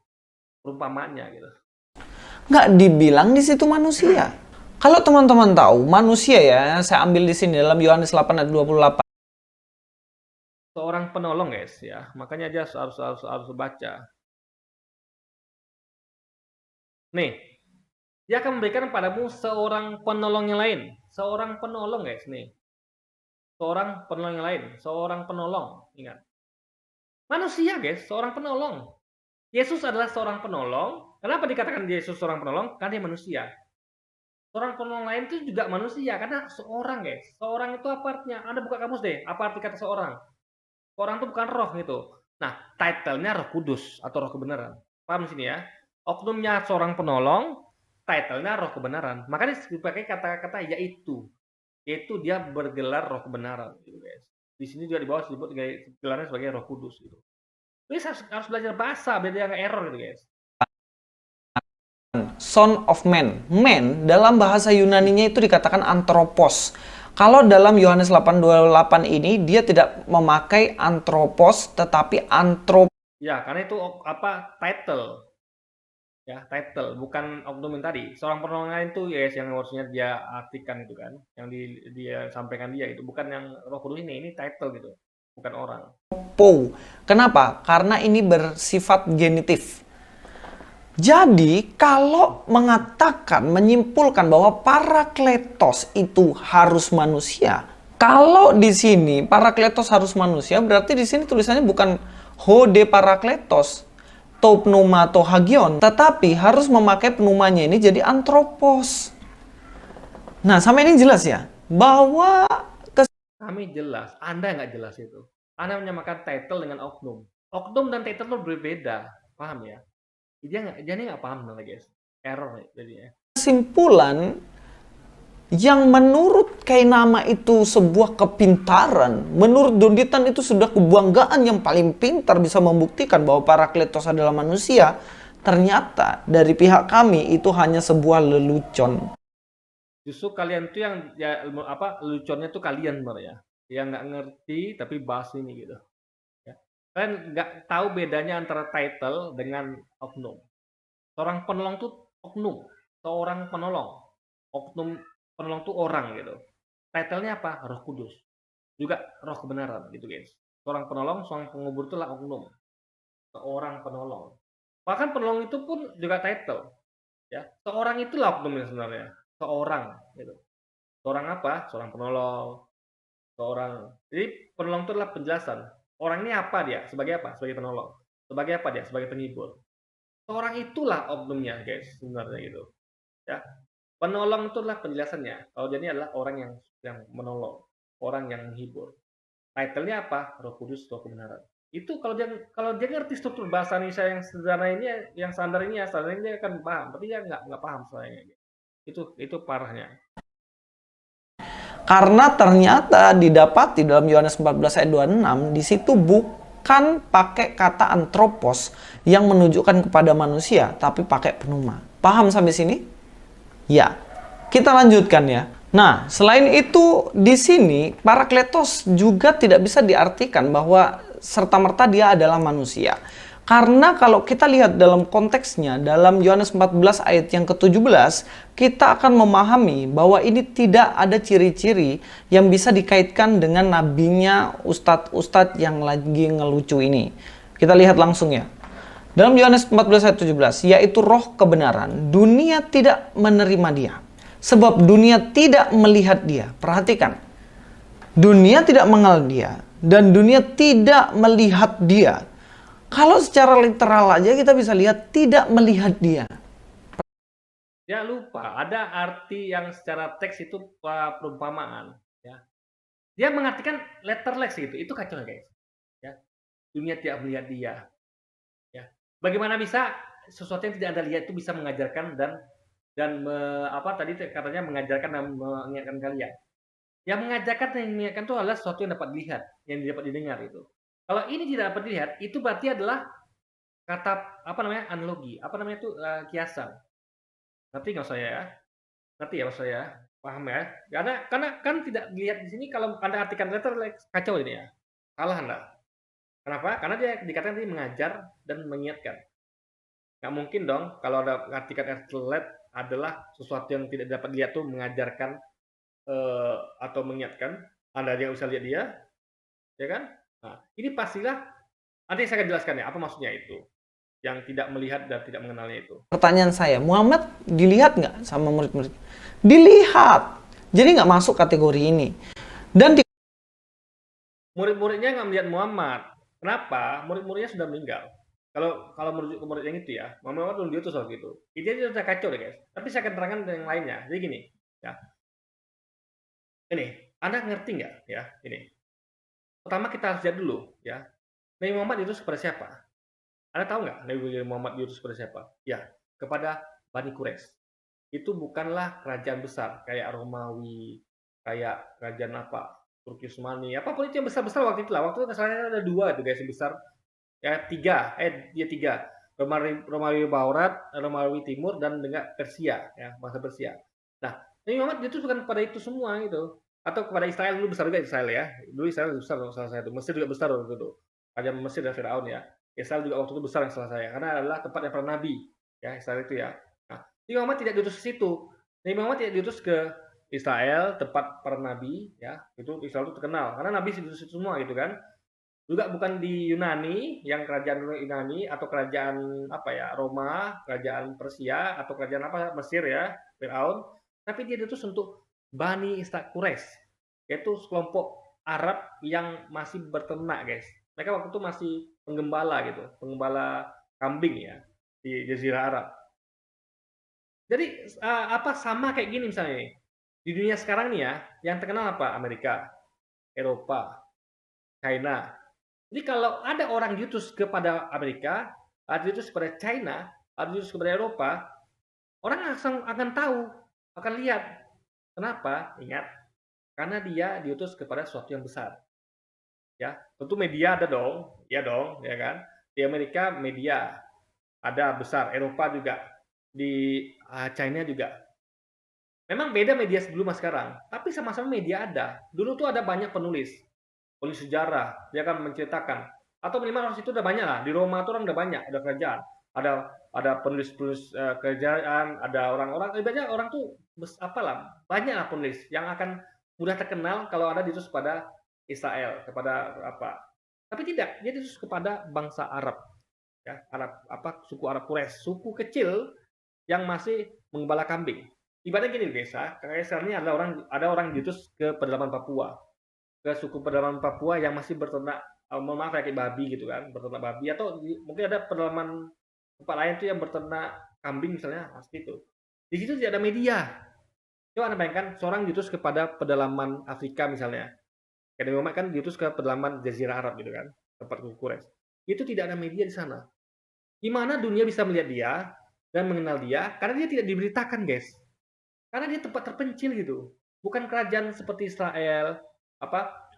[SPEAKER 1] Perumpamaannya gitu.
[SPEAKER 2] Nggak dibilang di situ manusia. Kalau teman-teman tahu, manusia ya, saya ambil di sini dalam Yohanes 8 ayat 28.
[SPEAKER 1] Seorang penolong, guys, ya. Makanya dia harus baca. Nih, dia akan memberikan padamu seorang penolong yang lain. Seorang penolong, guys, nih. Seorang penolong yang lain. Seorang penolong, ingat. Manusia, guys, seorang penolong. Yesus adalah seorang penolong. Kenapa dikatakan Yesus seorang penolong? Karena dia manusia. Seorang penolong lain itu juga manusia. Karena seorang, guys. Seorang itu apa artinya? Anda buka kamus deh. Apa arti kata seorang? Seorang itu bukan roh gitu. Nah, titlenya Roh Kudus atau Roh Kebenaran. Paham di sini ya? Oknumnya seorang penolong, titlenya Roh Kebenaran. Makanya dipakai kata-kata yaitu. Yaitu dia bergelar Roh Kebenaran gitu, guys. Di sini juga di bawah disebut gelarnya sebagai Roh Kudus gitu. Ini harus belajar bahasa biar dia nggak error gitu, guys.
[SPEAKER 2] Son of Man. Man dalam bahasa Yunaninya itu dikatakan anthropos. Kalau dalam Yohanes 8:28 ini dia tidak memakai anthropos tetapi
[SPEAKER 1] Ya, karena itu apa? Title. Ya, title, bukan oknum yang tadi. Seorang penolong lain itu ya yang harusnya dia artikan itu kan, yang dia sampaikan dia itu bukan yang Roh Kudus ini title gitu. Bukan orang.
[SPEAKER 2] Kenapa? Karena ini bersifat genitif. Jadi, kalau mengatakan, menyimpulkan bahwa Parakletos itu harus manusia, kalau di sini Parakletos harus manusia, berarti di sini tulisannya bukan Hode Parakletos, to pneuma to hagion, tetapi harus memakai pneumanya ini jadi anthropos. Nah, sampai ini jelas ya, bahwa
[SPEAKER 1] kami jelas, Anda nggak jelas itu. Anda menyamakan title dengan oknum. Oknum dan title itu berbeda, paham ya? Dia nggak paham nih, guys. Error jadinya.
[SPEAKER 2] Kesimpulan yang menurut Kainama itu sebuah kepintaran, menurut Donditan itu sudah kebanggaan yang paling pintar bisa membuktikan bahwa Parakletos adalah manusia, ternyata dari pihak kami itu hanya sebuah lelucon.
[SPEAKER 1] Justru kalian tuh yang ya leluconnya tuh kalian ya, yang nggak ngerti tapi bahas ini gitu. Kalian nggak tahu bedanya antara title dengan oknum. Seorang penolong tuh oknum. Seorang penolong. Oknum penolong tuh orang gitu. Titlenya apa? Roh Kudus. Juga Roh Kebenaran gitu, guys. Seorang penolong, seorang pengubur itu lah oknum. Seorang penolong. Bahkan penolong itu pun juga title. Ya, seorang itulah oknumnya sebenarnya. Seorang gitu. Seorang apa? Seorang penolong. Seorang. Jadi penolong itu adalah penjelasan. Orang ini apa dia? Sebagai apa? Sebagai penolong. Sebagai apa dia? Sebagai penghibur. Seorang itulah oknumnya, guys, sebenarnya gitu. Ya. Penolong itu adalah penjelasannya. Kalau dia ini adalah orang yang menolong, orang yang menghibur. Title-nya apa? Roh Kudus, Roh Kebenaran. Itu kalau dia ngerti struktur bahasa Indonesia yang sederhana ini, yang standar ini dia akan paham. Tapi dia nggak paham soalnya. Itu parahnya.
[SPEAKER 2] Karena ternyata didapati dalam Yohanes 14 ayat 26, di situ bukan pakai kata antropos yang menunjukkan kepada manusia, tapi pakai pneuma. Paham sampai sini? Ya. Kita lanjutkan ya. Nah, selain itu di sini Parakletos juga tidak bisa diartikan bahwa serta-merta dia adalah manusia. Karena kalau kita lihat dalam konteksnya, dalam Yohanes 14 ayat yang ke-17, kita akan memahami bahwa ini tidak ada ciri-ciri yang bisa dikaitkan dengan nabinya ustadz-ustadz yang lagi ngelucu ini. Kita lihat langsung ya. Dalam Yohanes 14 ayat 17, yaitu roh kebenaran, dunia tidak menerima dia. Sebab dunia tidak melihat dia. Perhatikan. Dunia tidak mengenal dia. Dan dunia tidak melihat dia. Kalau secara literal aja kita bisa lihat tidak melihat dia.
[SPEAKER 1] Dia lupa, ada arti yang secara teks itu perumpamaan. Ya. Dia mengartikan letterless gitu, itu kacau guys. Ya. Dunia tidak melihat dia. Ya. Bagaimana bisa sesuatu yang tidak Anda lihat itu bisa mengajarkan dan tadi katanya mengajarkan dan mengingatkan kalian. Yang mengajarkan dan mengingatkan itu adalah sesuatu yang dapat dilihat, yang dapat didengar itu. Kalau ini tidak dapat dilihat, itu berarti adalah kata analogi, kiasan. Ngerti nggak saya ya? Ngerti ya maksud saya? Paham ya? Karena kan tidak dilihat di sini kalau Anda artikan letter kacau ini ya. Salah Anda. Kenapa? Karena dia dikatakan tadi mengajar dan mengingatkan. Nggak mungkin dong kalau ada artikan letter adalah sesuatu yang tidak dapat dilihat tuh mengajarkan atau mengingatkan. Anda yang bisa lihat dia, ya kan? Nah, ini pastilah nanti saya akan jelaskan ya apa maksudnya itu yang tidak melihat dan tidak mengenalnya itu.
[SPEAKER 2] Pertanyaan saya, Muhammad dilihat nggak sama murid-murid? Dilihat. Jadi nggak masuk kategori ini. Dan
[SPEAKER 1] murid-muridnya nggak melihat Muhammad. Kenapa? Murid-muridnya sudah meninggal. Kalau merujuk ke murid yang itu ya, Muhammad belum diutus waktu itu. Ini sudah kacau deh guys. Tapi saya akan terangkan yang lainnya. Jadi gini, ya. Ini, Anda ngerti nggak ya? Ini. Pertama kita harus lihat dulu ya. Nabi Muhammad diutus kepada siapa? Anda tahu nggak Nabi Muhammad diutus kepada siapa? Ya, kepada Bani Quraisy. Itu bukanlah kerajaan besar kayak Romawi, kayak kerajaan apa? Turki Utsmani, apapun itu yang besar-besar waktu itu lah. Waktu itu asalnya ada dua itu guys yang besar. Ya tiga. Romawi Barat, Romawi Timur dan dengan Persia ya, bangsa Persia. Nah, Nabi Muhammad diutus bukan kepada itu semua gitu. Atau kepada Israel, dulu besar juga Israel ya. Dulu Israel besar salah satu. Mesir juga besar waktu itu. Kerajaan Mesir dan Firaun ya. Israel juga waktu itu besar yang salah saya. Karena adalah tempat yang para nabi. Ya, Israel itu ya. Nah, Nabi Muhammad tidak diutus ke situ. Nabi Muhammad tidak diutus ke Israel, tempat para nabi ya. Itu Israel itu terkenal. Karena nabi diutus itu semua gitu kan. Juga bukan di Yunani, yang kerajaan Yunani atau kerajaan Roma, kerajaan Persia atau kerajaan Mesir ya, Firaun. Tapi dia diutus untuk Bani Quraisy, yaitu sekelompok Arab yang masih berternak guys. Mereka waktu itu masih penggembala gitu, penggembala kambing ya di Jazirah Arab. Jadi sama kayak gini misalnya di dunia sekarang nih ya, yang terkenal apa? Amerika, Eropa, China. Jadi kalau ada orang diutus kepada Amerika, ada diutus kepada China, ada diutus kepada Eropa, orang akan tahu, akan lihat. Kenapa? Ingat, karena dia diutus kepada sesuatu yang besar. Ya, tentu media ada dong, ya kan? Di Amerika media ada besar, Eropa juga, di China juga. Memang beda media sebelum sekarang, tapi sama-sama media ada. Dulu tuh ada banyak penulis sejarah, dia akan menceritakan. Atau minimal harus itu udah banyak lah. Di Roma tuh orang udah banyak, ada kerajaan, ada penulis-penulis kerajaan, ada orang-orang, banyak orang tuh banyak lah penulis yang akan mudah terkenal kalau ada diutus kepada Israel, kepada apa. Tapi tidak, dia diutus kepada bangsa Arab. Ya, suku Arab Quraisy, suku kecil yang masih menggembala kambing. Ibaratnya gini guys, kayak sekarang ini ada orang diutus ke pedalaman Papua. Ke suku pedalaman Papua yang masih berternak kayak babi gitu kan, berternak babi, atau mungkin ada pedalaman tempat lain tuh yang berternak kambing misalnya, pasti itu. Di situ tidak ada media. Coba Anda bayangkan seorang diutus kepada pedalaman Afrika misalnya. Kayak Muhammad kan diutus ke pedalaman Jazirah Arab gitu kan, tempat suku Quraisy. Itu tidak ada media di sana. Gimana dunia bisa melihat dia dan mengenal dia? Karena dia tidak diberitakan, guys. Karena dia tempat terpencil gitu. Bukan kerajaan seperti Israel,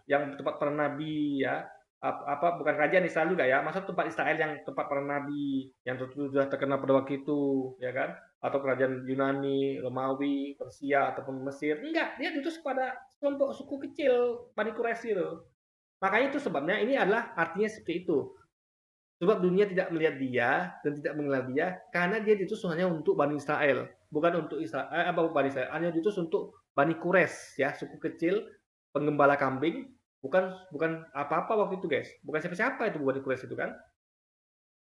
[SPEAKER 1] yang tempat para nabi ya, bukan kerajaan Israel juga ya, maksud tempat Israel yang tempat para nabi yang sudah terkenal pada waktu itu, ya kan? Atau kerajaan Yunani, Romawi, Persia ataupun Mesir. Enggak, dia diutus kepada kelompok suku kecil Bani Quraisy itu. Makanya itu sebabnya ini adalah artinya seperti itu. Sebab dunia tidak melihat dia dan tidak mengenal dia karena dia diutus hanya untuk Bani Israel, bukan untuk Bani Israel, hanya diutus untuk Bani Quraisy ya, suku kecil penggembala kambing, bukan apa-apa waktu itu guys, bukan siapa-siapa itu Bani Quraisy itu kan.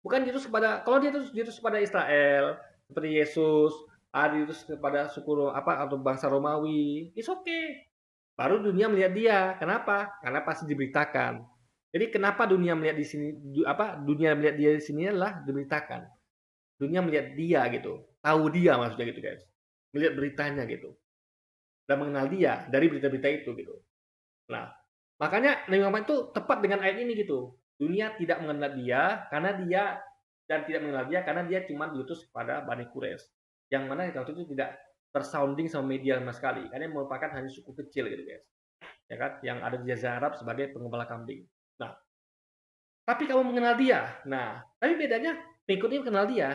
[SPEAKER 1] Bukan diutus kepada, kalau dia diutus kepada Israel seperti Yesus, diutus kepada suku atau bangsa Romawi, it's okay. Baru dunia melihat dia. Kenapa? Karena pasti diberitakan. Jadi kenapa dunia melihat di sini dunia melihat dia di sini adalah diberitakan. Dunia melihat dia gitu. Tahu dia maksudnya gitu guys. Melihat beritanya gitu. Dan mengenal dia dari berita-berita itu gitu. Nah, makanya Nabi Muhammad itu tepat dengan ayat ini gitu. Dunia tidak mengenal dia karena dia dan tidak mengenal dia karena dia cuma diutus kepada Bani Quraisy. Yang mana waktu itu tidak tersounding sama media sama sekali. Karena merupakan hanya suku kecil gitu guys. Ya kan? Yang ada di Jazirah Arab sebagai penggembala kambing. Nah, tapi kamu mengenal dia. Nah, tapi bedanya pengikutnya mengenal dia.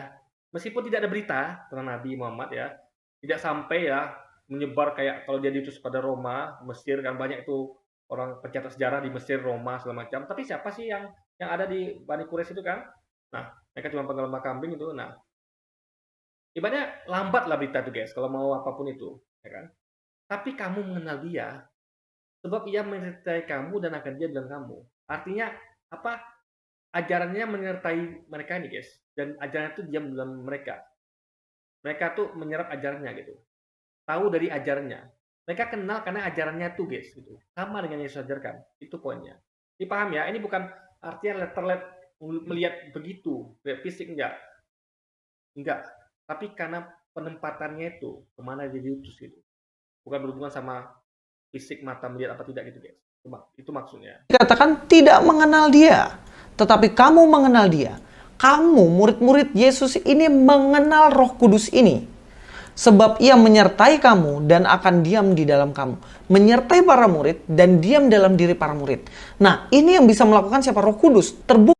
[SPEAKER 1] Meskipun tidak ada berita tentang Nabi Muhammad ya, tidak sampai ya menyebar kayak kalau dia diutus pada Roma, Mesir kan banyak itu orang pencatat sejarah di Mesir, Roma segala macam. Tapi siapa sih yang ada di Bani Quraisy itu kan? Nah, mereka cuma penggembala kambing itu. Nah, ibaratnya lambat lah berita itu guys, kalau mau apapun itu, ya kan? Tapi kamu mengenal dia, sebab ia menyertai kamu dan akan dia dengan kamu. Artinya apa? Ajarannya menyertai mereka ini guys, dan ajarannya itu diam dalam mereka. Mereka tuh menyerap ajarannya gitu, tahu dari ajarannya. Mereka kenal karena ajarannya tuh guys gitu, sama dengan yang Yesus ajarkan. Itu poinnya. Dipaham ya? Ini bukan artinya letterlet melihat begitu, lihat fisik enggak, tapi karena penempatannya itu kemana dia diutus gitu, bukan berhubungan sama fisik mata melihat apa tidak gitu guys. Itu maksudnya.
[SPEAKER 2] Dikatakan tidak mengenal dia, tetapi kamu mengenal dia. Kamu murid-murid Yesus ini mengenal Roh Kudus ini. Sebab ia menyertai kamu dan akan diam di dalam kamu. Menyertai para murid dan diam dalam diri para murid. Nah, ini yang bisa melakukan siapa? Roh Kudus. Terbukti.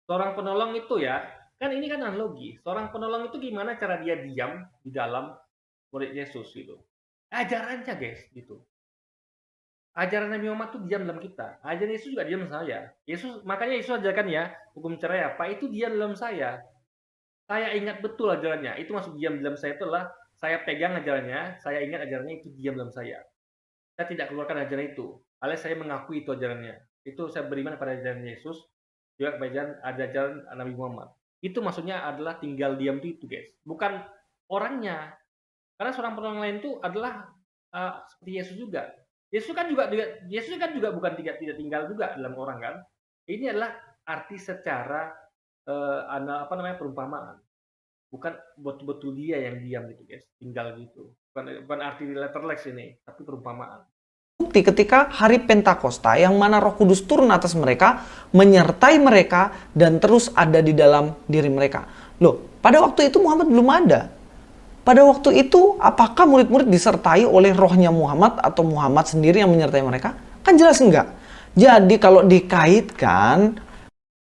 [SPEAKER 1] Seorang penolong itu ya, kan ini kan analogi. Seorang penolong itu gimana cara dia diam di dalam murid Yesus gitu. Ajarannya guys gitu. Ajaran Nabi Muhammad itu diam dalam kita. Ajaran Yesus juga diam dalam saya. Makanya Yesus ajarkan ya, hukum cerai apa itu diam dalam saya. Saya ingat betul ajarannya. Itu masuk diam dalam saya, itu adalah saya pegang ajarannya, saya ingat ajarannya, itu diam dalam saya. Saya tidak keluarkan ajaran itu. Alias saya mengakui itu ajarannya. Itu saya beriman pada ajaran Yesus, juga kepada ajaran Nabi Muhammad. Itu maksudnya adalah tinggal diam itu guys. Bukan orangnya. Karena seorang penolong lain itu adalah seperti Yesus juga. Yesus kan juga bukan tidak tinggal juga dalam orang kan. Ini adalah arti secara perumpamaan. Bukan betul-betul dia yang diam gitu guys, tinggal gitu. Bukan arti letterless ini, tapi perumpamaan.
[SPEAKER 2] Bukti ketika hari Pentakosta yang mana Roh Kudus turun atas mereka, menyertai mereka dan terus ada di dalam diri mereka. Loh, pada waktu itu Muhammad belum ada. Pada waktu itu, apakah murid-murid disertai oleh rohnya Muhammad atau Muhammad sendiri yang menyertai mereka? Kan jelas enggak. Jadi kalau dikaitkan,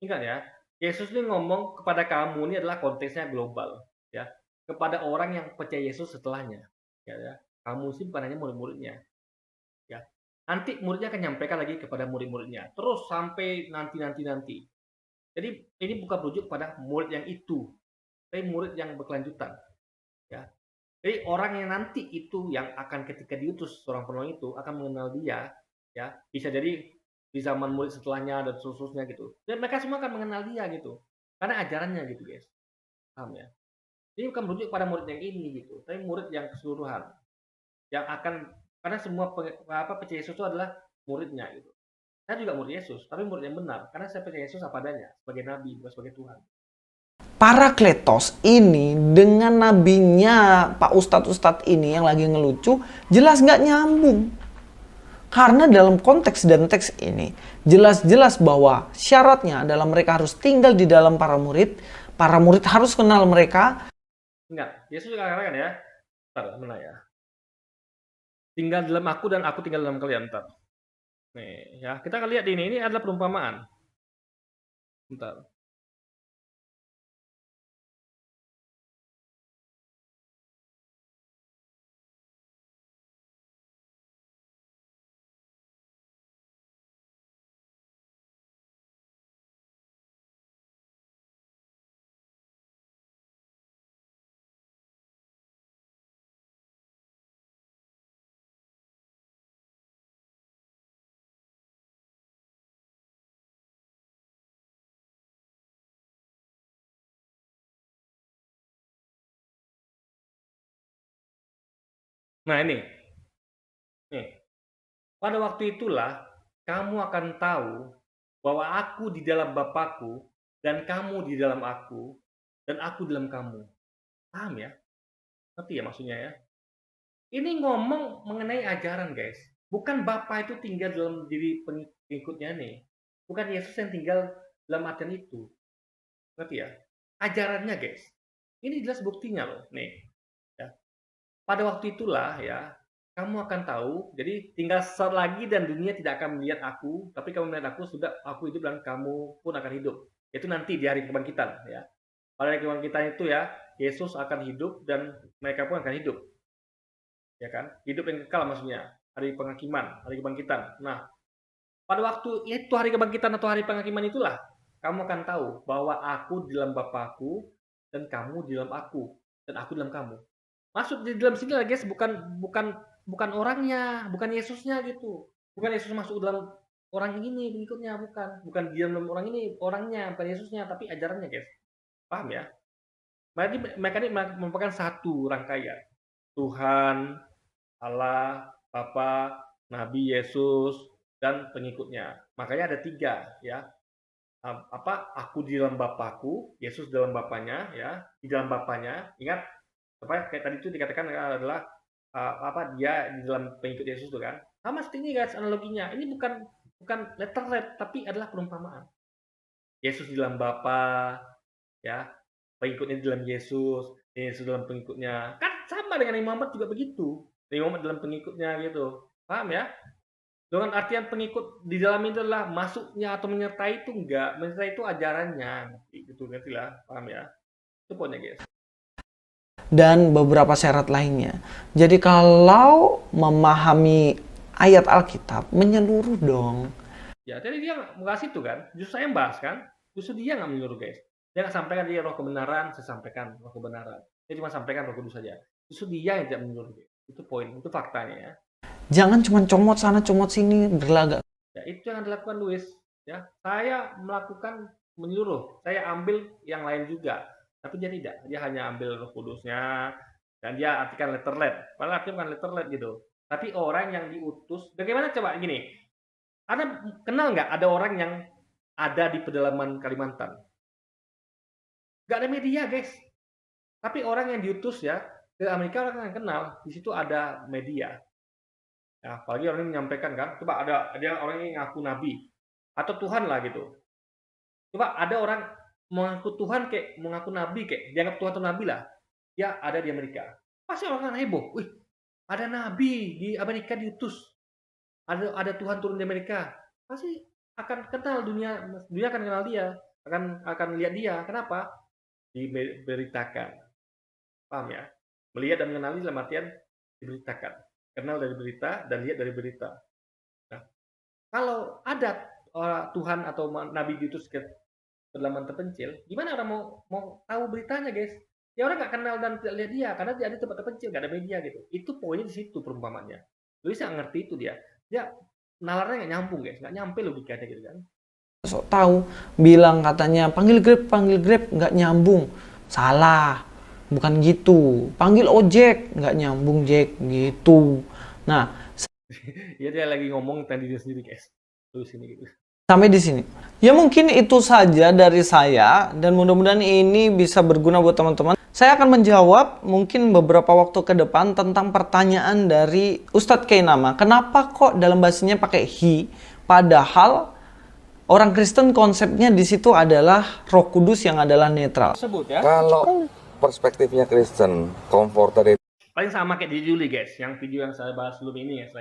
[SPEAKER 1] ingat ya, Yesus ini ngomong kepada kamu, ini adalah konteksnya global ya. Kepada orang yang percaya Yesus setelahnya. Ya. Kamu sih bukan hanya murid-muridnya. Ya. Nanti muridnya akan nyampaikan lagi kepada murid-muridnya. Terus sampai nanti. Jadi ini bukan merujuk pada murid yang itu, tapi murid yang berkelanjutan. Ya. Jadi orang yang nanti itu yang akan ketika diutus seorang penolong itu akan mengenal dia, ya. Bisa jadi di zaman murid setelahnya dan seterusnya gitu. Dan mereka semua akan mengenal dia gitu. Karena ajarannya gitu, guys. Paham ya? Ini bukan merujuk pada murid yang ini gitu, tapi murid yang keseluruhan. Yang akan, karena semua percaya Yesus itu adalah muridnya gitu. Saya juga murid Yesus, tapi murid yang benar. Karena saya percaya Yesus apa adanya, sebagai nabi, bukan sebagai Tuhan.
[SPEAKER 2] Parakletos ini dengan nabinya Pak Ustadz ini yang lagi ngelucu, jelas nggak nyambung. Karena dalam konteks dan teks ini, jelas-jelas bahwa syaratnya adalah mereka harus tinggal di dalam para murid harus kenal mereka.
[SPEAKER 1] Ingat, Yesus juga katakan ya, mana ya? Tinggal dalam aku dan aku tinggal dalam kalian, Nih, ya, kita akan lihat ini adalah perumpamaan. Bentar. Nah, ini. Nih. Pada waktu itulah kamu akan tahu bahwa aku di dalam Bapakku dan kamu di dalam aku dan aku di dalam kamu. Paham ya? Ngerti ya maksudnya ya? Ini ngomong mengenai ajaran, guys. Bukan Bapa itu tinggal dalam diri pengikutnya nih. Bukan Yesus yang tinggal dalam artian itu. Ngerti ya? Ajarannya, guys. Ini jelas buktinya loh. Nih. Ya. Pada waktu itulah ya, kamu akan tahu, jadi tinggal sesaat lagi dan dunia tidak akan melihat aku, tapi kamu melihat aku, sudah aku hidup dan kamu pun akan hidup. Itu nanti di hari kebangkitan ya. Pada hari kebangkitan itu ya, Yesus akan hidup dan mereka pun akan hidup. Ya kan? Hidup yang kekal maksudnya. Hari penghakiman, hari kebangkitan. Nah, pada waktu itu hari kebangkitan atau hari penghakiman itulah kamu akan tahu bahwa aku di dalam Bapakku dan kamu di dalam aku dan aku di dalam kamu. Maksud di dalam sini lah guys, bukan orangnya, bukan Yesusnya gitu. Bukan Yesus masuk dalam orang ini pengikutnya, bukan di dalam orang ini orangnya, bukan Yesusnya, tapi ajarannya guys. Paham ya? Mereka ini merupakan satu rangkaian. Tuhan, Allah, Bapa, Nabi Yesus, dan pengikutnya. Makanya ada 3 ya. Aku di dalam Bapakku, Yesus dalam Bapaknya ya, di dalam Bapaknya. Ingat kayak tadi itu dikatakan adalah dia di dalam pengikut Yesus itu kan. Sama seperti ini guys analoginya. Ini bukan letter tapi adalah perumpamaan. Yesus di dalam Bapa ya, pengikutnya di dalam Yesus dalam pengikutnya. Kan sama dengan Nabi Muhammad juga begitu. Nabi Muhammad dalam pengikutnya gitu. Paham ya? Dengan artian pengikut di dalam itu adalah masuknya atau menyertai itu enggak. Menyertai itu ajarannya. Gitu ngerti lah. Paham ya? Itu poinnya guys.
[SPEAKER 2] Dan beberapa syarat lainnya. Jadi kalau memahami ayat Alkitab menyeluruh dong.
[SPEAKER 1] Ya, jadi dia nggak kasih itu kan. Justru saya yang bahas kan. Justru dia nggak menyeluruh guys. Dia nggak sampaikan dia roh kebenaran, saya sampaikan roh kebenaran. Dia cuma sampaikan roh kudus saja. Justru dia yang tidak menyeluruh guys. Itu poin, itu faktanya ya.
[SPEAKER 2] Jangan cuma comot sana comot sini berlagak.
[SPEAKER 1] Ya, itu yang dilakukan Luis. Ya, saya melakukan menyeluruh. Saya ambil yang lain juga. Tapi dia tidak. Dia hanya ambil roh kudusnya dan dia artikan letterlet. Padahal artinya bukan letterlet gitu. Tapi orang yang diutus, bagaimana coba gini? Anda kenal nggak ada orang yang ada di pedalaman Kalimantan? Nggak ada media guys. Tapi orang yang diutus ya ke Amerika orang yang kenal. Di situ ada media. Ya, apalagi orang ini menyampaikan kan. Coba ada orang yang ngaku nabi atau Tuhan lah gitu. Coba ada orang mengaku Tuhan kayak mengaku nabi kayak dianggap Tuhan atau nabi lah. Dia ada di Amerika. Pasti orang akan heboh. Wih, ada nabi di Amerika diutus. Ada Tuhan turun di Amerika. Pasti akan kenal dunia akan kenal dia, akan lihat dia. Kenapa? Diberitakan. Paham ya? Melihat dan mengenali dalam artian diberitakan. Kenal dari berita dan lihat dari berita. Nah, kalau ada Tuhan atau nabi diutus ke pedalaman terpencil, gimana orang mau tahu beritanya, guys? Ya orang nggak kenal dan tidak lihat dia karena dia ada di tempat terpencil, nggak ada media gitu. Itu poinnya di situ perumpamannya. Lu bisa ngerti itu dia nalarnya nggak nyambung, guys, nggak nyampe logikanya gitu kan.
[SPEAKER 2] Sok tahu bilang katanya panggil Grab nggak nyambung, salah, bukan gitu. Panggil ojek nggak nyambung Jack gitu. Nah,
[SPEAKER 1] ya dia lagi ngomong tadi dia sendiri, guys. Terus sini gitu.
[SPEAKER 2] Sampai di sini. Ya mungkin itu saja dari saya dan mudah-mudahan ini bisa berguna buat teman-teman. Saya akan menjawab mungkin beberapa waktu ke depan tentang pertanyaan dari Ustadz Kainama. Kenapa kok dalam bahasanya pakai he? Padahal orang Kristen konsepnya di situ adalah Roh Kudus yang adalah netral.
[SPEAKER 1] Sebut ya.
[SPEAKER 4] Kalau perspektifnya Kristen, comforter itu
[SPEAKER 1] Paling sama kayak di Juli, guys. Yang video yang saya bahas sebelum ini ya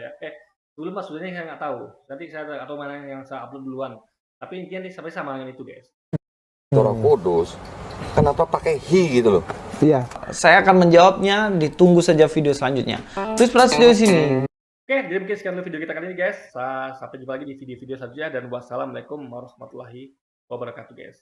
[SPEAKER 1] Dulu maksudnya saya nggak tahu. Nanti saya atau mana yang saya upload duluan. Tapi intinya nih sampai sama dengan itu guys.
[SPEAKER 4] Surah Kudus, kenapa pakai hi gitu loh?
[SPEAKER 3] Iya.
[SPEAKER 2] Saya akan menjawabnya, ditunggu saja video selanjutnya. Please plus video sini.
[SPEAKER 1] Oke, jadi mungkin sekian dulu video kita kali ini guys. Sampai jumpa lagi di video-video selanjutnya dan wassalamualaikum warahmatullahi wabarakatuh guys.